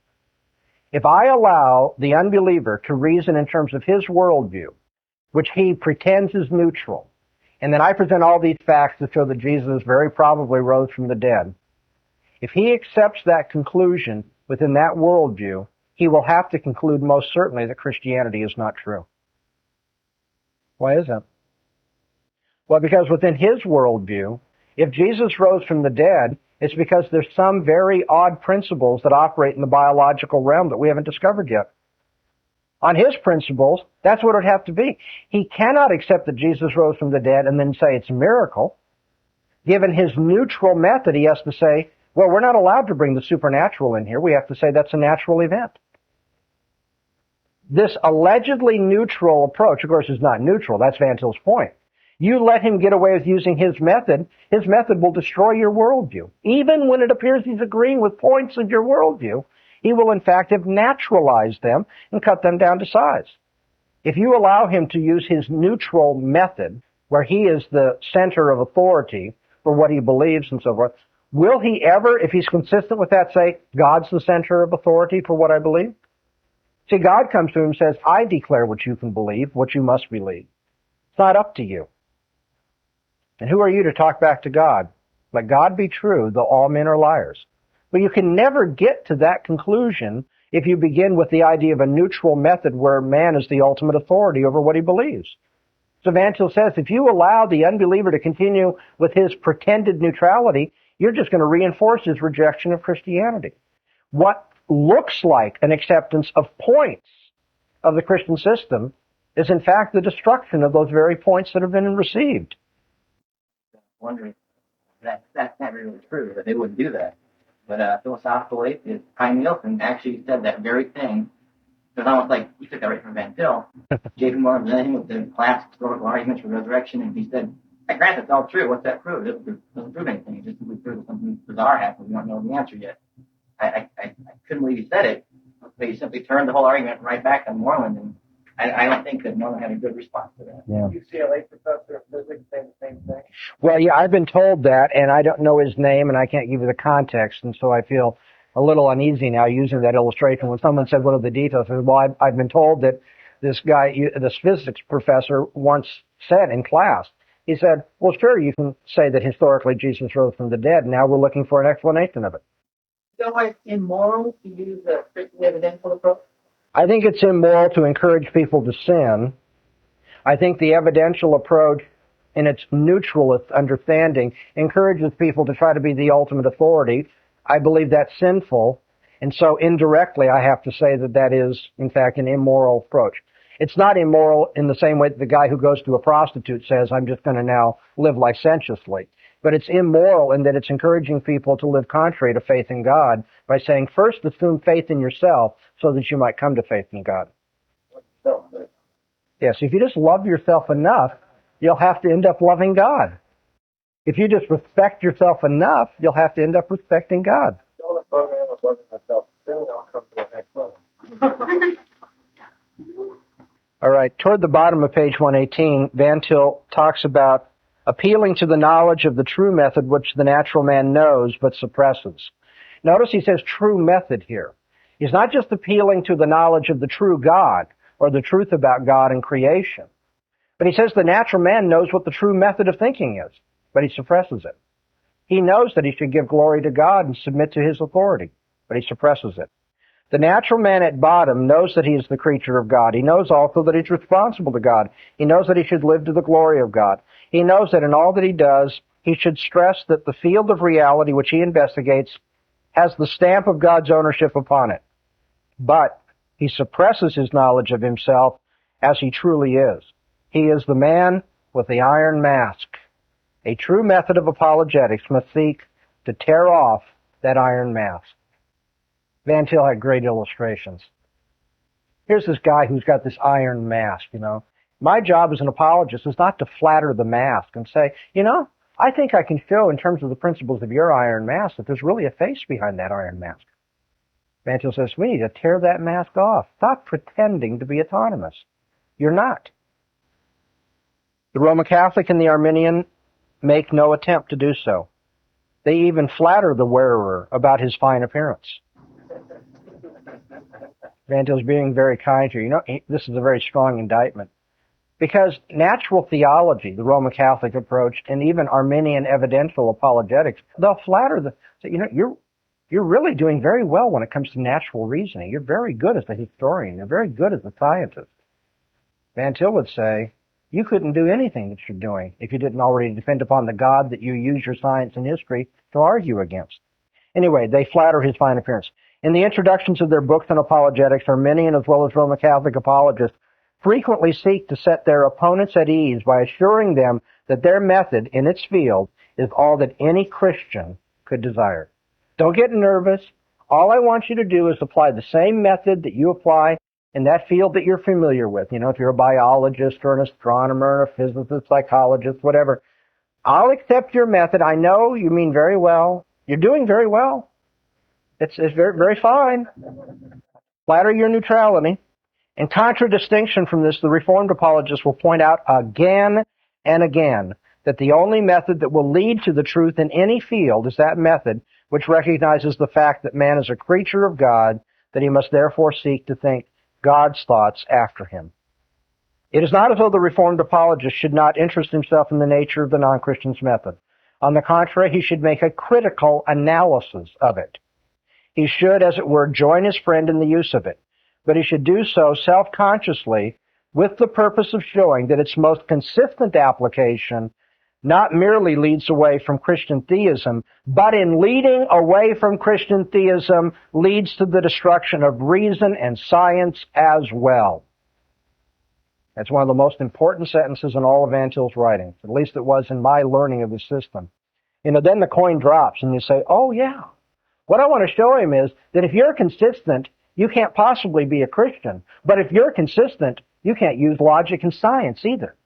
If I allow the unbeliever to reason in terms of his worldview, which he pretends is neutral, and then I present all these facts to show that Jesus very probably rose from the dead, if he accepts that conclusion within that worldview, he will have to conclude most certainly that Christianity is not true. Why is that? Well, because within his worldview, if Jesus rose from the dead, it's because there's some very odd principles that operate in the biological realm that we haven't discovered yet. On his principles, that's what it would have to be. He cannot accept that Jesus rose from the dead and then say it's a miracle. Given his neutral method, he has to say, well, we're not allowed to bring the supernatural in here. We have to say that's a natural event. This allegedly neutral approach, of course, is not neutral. That's Van Til's point. You let him get away with using his method will destroy your worldview. Even when it appears he's agreeing with points of your worldview, he will in fact have naturalized them and cut them down to size. If you allow him to use his neutral method, where he is the center of authority for what he believes and so forth, will he ever, if he's consistent with that, say, God's the center of authority for what I believe? See, God comes to him and says, I declare what you can believe, what you must believe. It's not up to you. And who are you to talk back to God? Let God be true, though all men are liars. But you can never get to that conclusion if you begin with the idea of a neutral method where man is the ultimate authority over what he believes. So Van Til says, if you allow the unbeliever to continue with his pretended neutrality, you're just going to reinforce his rejection of Christianity. What looks like an acceptance of points of the Christian system is in fact the destruction of those very points that have been received. Wondering if that's not really true, that they wouldn't do that. But philosophical atheist Kai Nielsen actually said that very thing. It was almost like he took that right from Van Til. J.P. Morgan presented him with the classic historical arguments for resurrection, and he said, I grant it's all true. What's that prove? It doesn't prove anything. It just simply proves that something bizarre happened. We don't know the answer yet. I couldn't believe he said it, but he simply turned the whole argument right back on Moreland, and I don't think that Moreland had a good response to that. Yeah. UCLA professor of physics saying the same thing. Well, yeah, I've been told that, and I don't know his name, and I can't give you the context, and so I feel a little uneasy now using that illustration. When someone said, what are the details? I said, well, I've been told that this guy, this physics professor, once said in class, he said, well, sure, you can say that historically Jesus rose from the dead. Now we're looking for an explanation of it. So why it's immoral to use a strictly evidential approach? I think it's immoral to encourage people to sin. I think the evidential approach, in its neutralist understanding, encourages people to try to be the ultimate authority. I believe that's sinful, and so indirectly I have to say that that is, in fact, an immoral approach. It's not immoral in the same way that the guy who goes to a prostitute says, I'm just going to now live licentiously. But it's immoral in that it's encouraging people to live contrary to faith in God by saying, first assume faith in yourself so that you might come to faith in God. Yes, if you just love yourself enough, you'll have to end up loving God. If you just respect yourself enough, you'll have to end up respecting God. All right, toward the bottom of page 118, Van Til talks about appealing to the knowledge of the true method which the natural man knows but suppresses. Notice he says true method here. He's not just appealing to the knowledge of the true God or the truth about God and creation, but he says the natural man knows what the true method of thinking is, but he suppresses it. He knows that he should give glory to God and submit to his authority, but he suppresses it. The natural man at bottom knows that he is the creature of God. He knows also that he's responsible to God. He knows that he should live to the glory of God. He knows that in all that he does, he should stress that the field of reality which he investigates has the stamp of God's ownership upon it. But he suppresses his knowledge of himself as he truly is. He is the man with the iron mask. A true method of apologetics must seek to tear off that iron mask. Van Til had great illustrations. Here's this guy who's got this iron mask, My job as an apologist is not to flatter the mask and say, I think I can show in terms of the principles of your iron mask that there's really a face behind that iron mask. Van Til says, we need to tear that mask off. Stop pretending to be autonomous. You're not. The Roman Catholic and the Arminian make no attempt to do so. They even flatter the wearer about his fine appearance. Van Til's being very kind here. This is a very strong indictment. Because natural theology, the Roman Catholic approach, and even Arminian evidential apologetics, they'll flatter say, you're really doing very well when it comes to natural reasoning. You're very good as a historian. You're very good as a scientist. Van Til would say, you couldn't do anything that you're doing if you didn't already depend upon the God that you use your science and history to argue against. Anyway, they flatter his fine appearance. In the introductions of their books on apologetics, Arminian as well as Roman Catholic apologists frequently seek to set their opponents at ease by assuring them that their method in its field is all that any Christian could desire. Don't get nervous. All I want you to do is apply the same method that you apply in that field that you're familiar with. If you're a biologist or an astronomer, a physicist, psychologist, whatever. I'll accept your method. I know you mean very well. You're doing very well. It's very, very fine. Flatter your neutrality. In contradistinction from this, the Reformed apologists will point out again and again that the only method that will lead to the truth in any field is that method which recognizes the fact that man is a creature of God, that he must therefore seek to think God's thoughts after him. It is not as though the Reformed apologist should not interest himself in the nature of the non-Christian's method. On the contrary, he should make a critical analysis of it. He should, as it were, join his friend in the use of it. But he should do so self-consciously with the purpose of showing that its most consistent application not merely leads away from Christian theism, but in leading away from Christian theism leads to the destruction of reason and science as well. That's one of the most important sentences in all of Van Til's writings, at least it was in my learning of the system. Then the coin drops and you say, oh yeah. What I want to show him is that if you're consistent, you can't possibly be a Christian. But if you're consistent, you can't use logic and science either.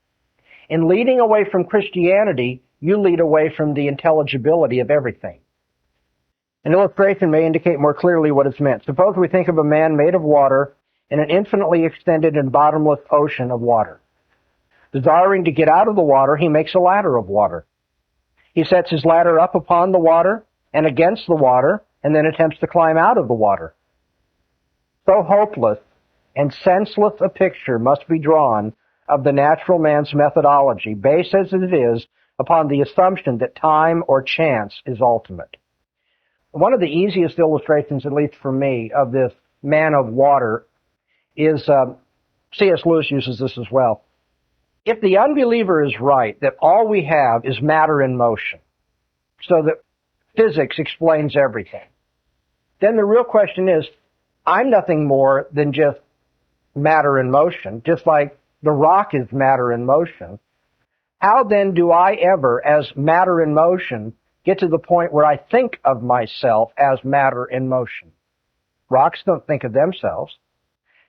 In leading away from Christianity, you lead away from the intelligibility of everything. An illustration may indicate more clearly what is meant. Suppose we think of a man made of water in an infinitely extended and bottomless ocean of water. Desiring to get out of the water, he makes a ladder of water. He sets his ladder up upon the water and against the water, and then attempts to climb out of the water. So hopeless and senseless a picture must be drawn of the natural man's methodology, based as it is upon the assumption that time or chance is ultimate. One of the easiest illustrations, at least for me, of this man of water is, C.S. Lewis uses this as well. If the unbeliever is right that all we have is matter in motion, so that physics explains everything, then the real question is, I'm nothing more than just matter in motion, just like the rock is matter in motion. How then do I ever, as matter in motion, get to the point where I think of myself as matter in motion? Rocks don't think of themselves.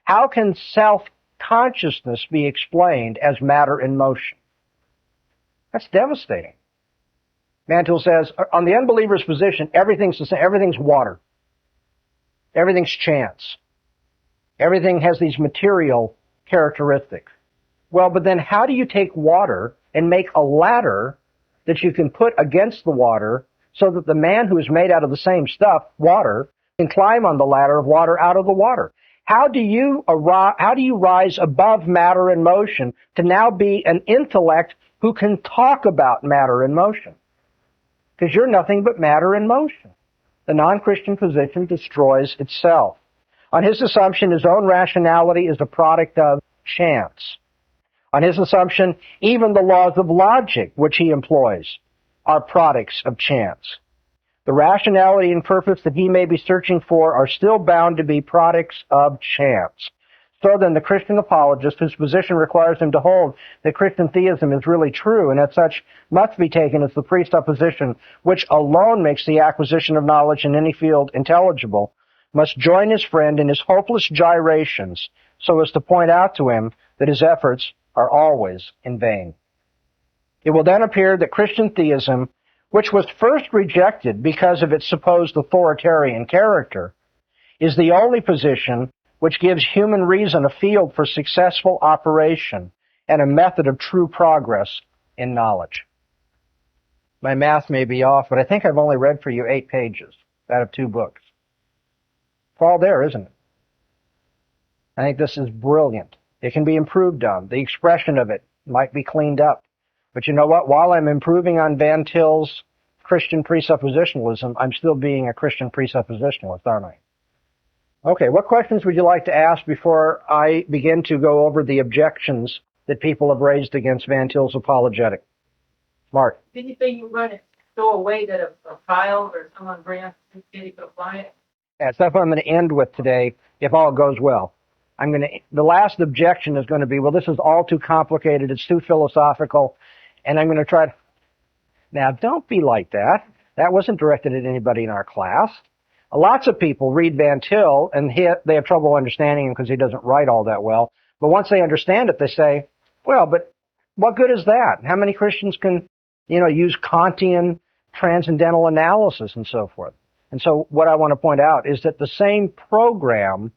How can self-consciousness be explained as matter in motion? That's devastating. Van Til says, on the unbeliever's position, everything's the same. Everything's water. Everything's chance. Everything has these material characteristics. Well, but then how do you take water and make a ladder that you can put against the water so that the man who is made out of the same stuff, water, can climb on the ladder of water out of the water? How do you rise above matter in motion to now be an intellect who can talk about matter in motion? Because you're nothing but matter in motion. The non-Christian position destroys itself. On his assumption, his own rationality is a product of chance. On his assumption, even the laws of logic which he employs are products of chance. The rationality and purpose that he may be searching for are still bound to be products of chance. So then the Christian apologist, whose position requires him to hold that Christian theism is really true and as such must be taken as the presupposition which alone makes the acquisition of knowledge in any field intelligible, must join his friend in his hopeless gyrations so as to point out to him that his efforts are always in vain. It will then appear that Christian theism, which was first rejected because of its supposed authoritarian character, is the only position which gives human reason a field for successful operation and a method of true progress in knowledge. My math may be off, but I think I've only read for you 8 pages out of 2 books. It's all there, isn't it? I think this is brilliant. It can be improved on. The expression of it might be cleaned up. But you know what? While I'm improving on Van Til's Christian presuppositionalism, I'm still being a Christian presuppositionalist, aren't I? Okay, what questions would you like to ask before I begin to go over the objections that people have raised against Van Til's apologetic? Mark. Did you say you were going to show a way that a file or someone bring us to could apply it? That's what I'm going to end with today, if all goes well. The last objection is going to be, well, this is all too complicated, it's too philosophical, and I'm going to try to... Now, don't be like that. That wasn't directed at anybody in our class. Lots of people read Van Til and they have trouble understanding him because he doesn't write all that well. But once they understand it, they say, well, but what good is that? How many Christians can, use Kantian transcendental analysis and so forth? And so what I want to point out is that the same program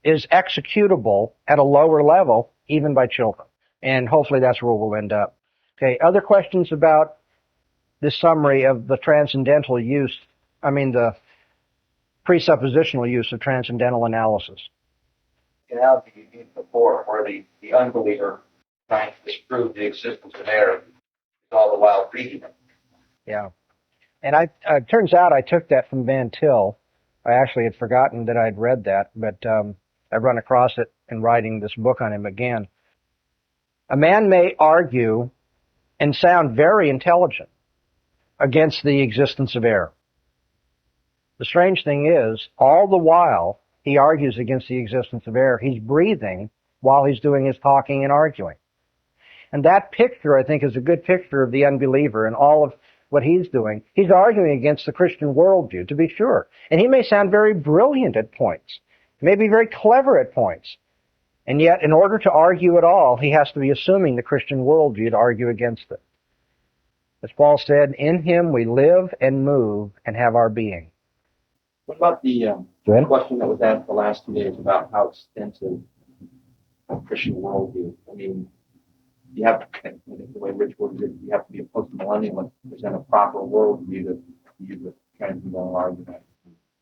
is executable at a lower level, even by children. And hopefully that's where we'll end up. Okay, other questions about this summary of the the presuppositional use of transcendental analysis? The analogy you used before, where the unbeliever trying to disprove the existence of error is all the while reading it. Yeah. And it turns out I took that from Van Til. I actually had forgotten that I'd read that, but I've run across it in writing this book on him again. A man may argue and sound very intelligent against the existence of error. The strange thing is, all the while he argues against the existence of error, he's breathing while he's doing his talking and arguing. And that picture, I think, is a good picture of the unbeliever and all of what he's doing. He's arguing against the Christian worldview, to be sure. And he may sound very brilliant at points. He may be very clever at points. And yet, in order to argue at all, he has to be assuming the Christian worldview to argue against it. As Paul said, in him we live and move and have our being. What about the question that was asked the last 2 days about how extensive Christian worldview? I mean, you have to, the way Rich worded it, you have to be a post-millennialist to present a proper worldview to use the transcendental argument.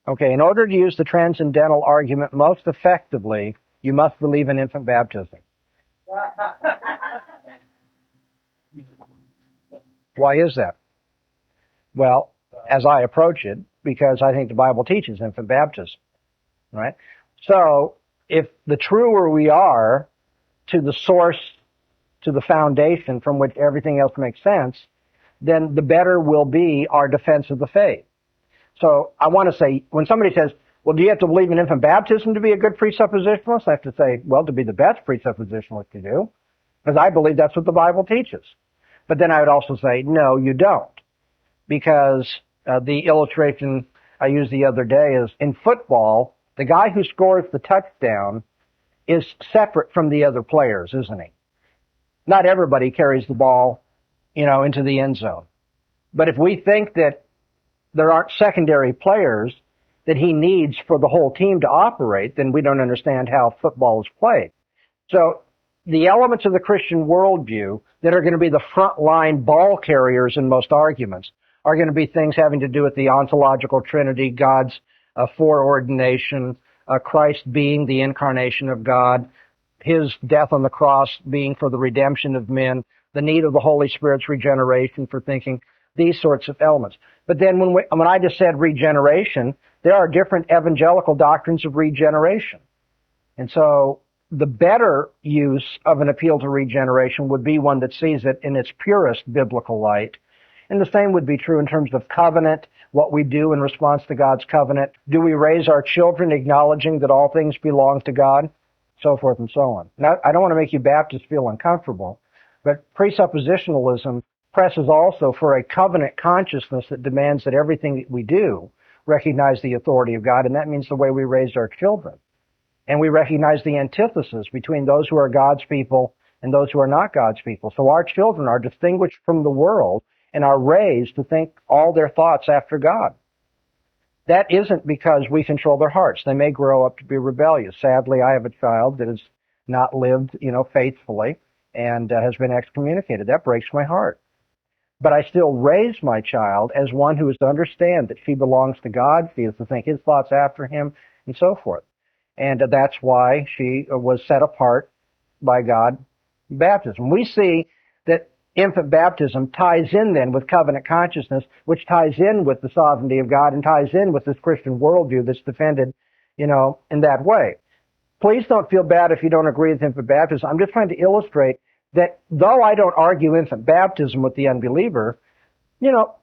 Okay, in order to use the transcendental argument most effectively, you must believe in infant baptism. Why is that? Well, as I approach it, because I think the Bible teaches infant baptism, right? So, if the truer we are to the source, to the foundation from which everything else makes sense, then the better will be our defense of the faith. So, I want to say, when somebody says, well, do you have to believe in infant baptism to be a good presuppositionalist? I have to say, well, to be the best presuppositionalist you do, because I believe that's what the Bible teaches. But then I would also say, no, you don't. Because the illustration I used the other day is, in football, the guy who scores the touchdown is separate from the other players, isn't he? Not everybody carries the ball, into the end zone. But if we think that there aren't secondary players that he needs for the whole team to operate, then we don't understand how football is played. So the elements of the Christian worldview that are going to be the frontline ball carriers in most arguments are going to be things having to do with the ontological Trinity, God's foreordination, Christ being the incarnation of God, his death on the cross being for the redemption of men, the need of the Holy Spirit's regeneration for thinking, these sorts of elements. But then when I just said regeneration, there are different evangelical doctrines of regeneration. And so the better use of an appeal to regeneration would be one that sees it in its purest biblical light. And the same would be true in terms of covenant, what we do in response to God's covenant. Do we raise our children acknowledging that all things belong to God? so forth and so on. Now, I don't want to make you Baptists feel uncomfortable, but presuppositionalism presses also for a covenant consciousness that demands that everything that we do recognize the authority of God, and that means the way we raised our children. And we recognize the antithesis between those who are God's people and those who are not God's people. So our children are distinguished from the world and are raised to think all their thoughts after God. That isn't because we control their hearts. They may grow up to be rebellious. Sadly, I have a child that has not lived, faithfully and has been excommunicated. That breaks my heart. But I still raise my child as one who is to understand that she belongs to God. She is to think his thoughts after him and so forth. And that's why she was set apart by God in baptism. We see that infant baptism ties in then with covenant consciousness, which ties in with the sovereignty of God and ties in with this Christian worldview that's defended, in that way. Please don't feel bad if you don't agree with infant baptism. I'm just trying to illustrate that though I don't argue infant baptism with the unbeliever,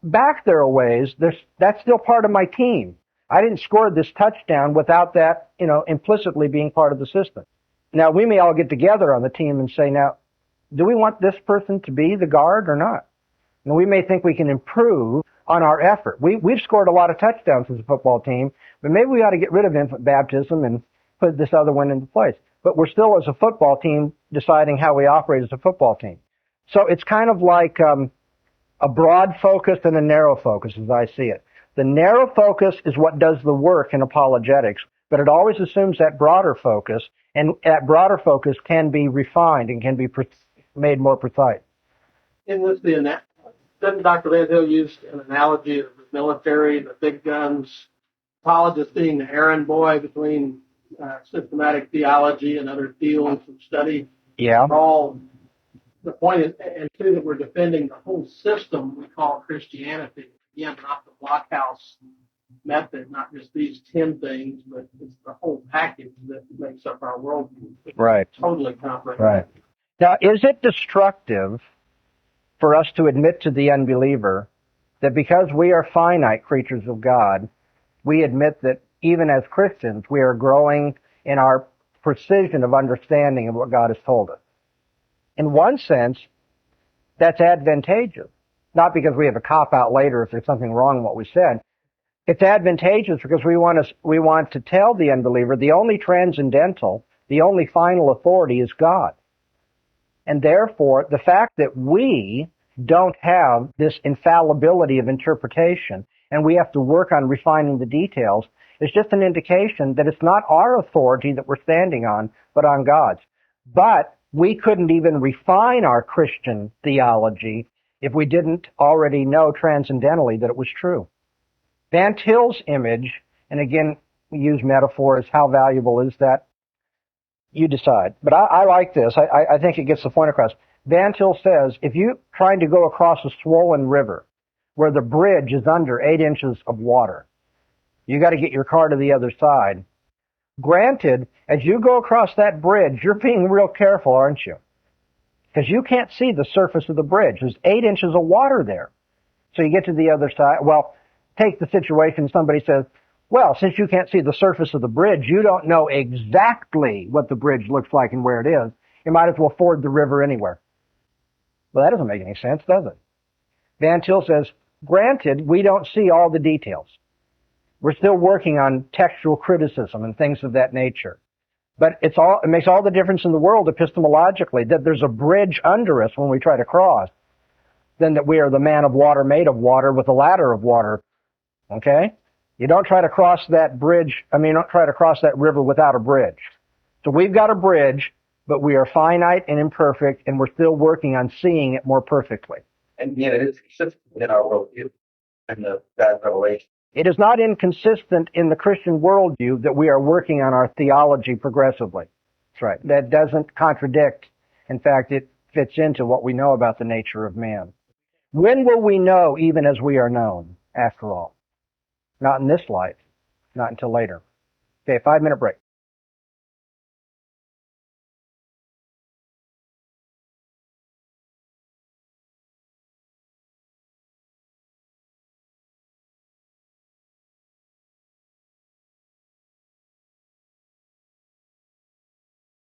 back there a ways, that's still part of my team. I didn't score this touchdown without that, implicitly being part of the system. Now, we may all get together on the team and say, now, do we want this person to be the guard or not? And we may think we can improve on our effort. We've scored a lot of touchdowns as a football team, but maybe we ought to get rid of infant baptism and put this other one into place. But we're still, as a football team, deciding how we operate as a football team. So it's kind of like a broad focus and a narrow focus, as I see it. The narrow focus is what does the work in apologetics, but it always assumes that broader focus, and that broader focus can be refined and can be made more precise. In this, didn't Dr. Van Til use an analogy of the military, the big guns, apologists being the errand boy between systematic theology and other fields of study? Yeah. The point is, and two, that we're defending the whole system we call Christianity. Again, not the blockhouse method, not just these 10 things, but it's the whole package that makes up our worldview. Right. Totally comprehensive. Right. Now, is it destructive for us to admit to the unbeliever that because we are finite creatures of God, we admit that even as Christians, we are growing in our precision of understanding of what God has told us? In one sense, that's advantageous. Not because we have a cop-out later if there's something wrong in what we said. It's advantageous because we want to tell the unbeliever the only transcendental, the only final authority is God. And therefore, the fact that we don't have this infallibility of interpretation and we have to work on refining the details is just an indication that it's not our authority that we're standing on, but on God's. But we couldn't even refine our Christian theology if we didn't already know transcendentally that it was true. Van Til's image, and again, we use metaphors, how valuable is that? You decide. But I like this. I think it gets the point across. Van Til says, if you're trying to go across a swollen river where the bridge is under 8 inches of water, you got to get your car to the other side. Granted, as you go across that bridge, you're being real careful, aren't you? Because you can't see the surface of the bridge. There's 8 inches of water there. So you get to the other side. Well, take the situation, somebody says, well, since you can't see the surface of the bridge, you don't know exactly what the bridge looks like and where it is. You might as well ford the river anywhere. Well, that doesn't make any sense, does it? Van Til says, granted, we don't see all the details. We're still working on textual criticism and things of that nature. But it makes all the difference in the world epistemologically that there's a bridge under us when we try to cross, than that we are the man of water made of water with a ladder of water. Okay? You don't try to cross that river without a bridge. So we've got a bridge, but we are finite and imperfect, and we're still working on seeing it more perfectly. And yet it is consistent in our worldview and the God's revelation. It is not inconsistent in the Christian worldview that we are working on our theology progressively. That's right. That doesn't contradict. In fact, it fits into what we know about the nature of man. When will we know even as we are known, after all? Not in this life. Not until later. Okay, 5-minute break.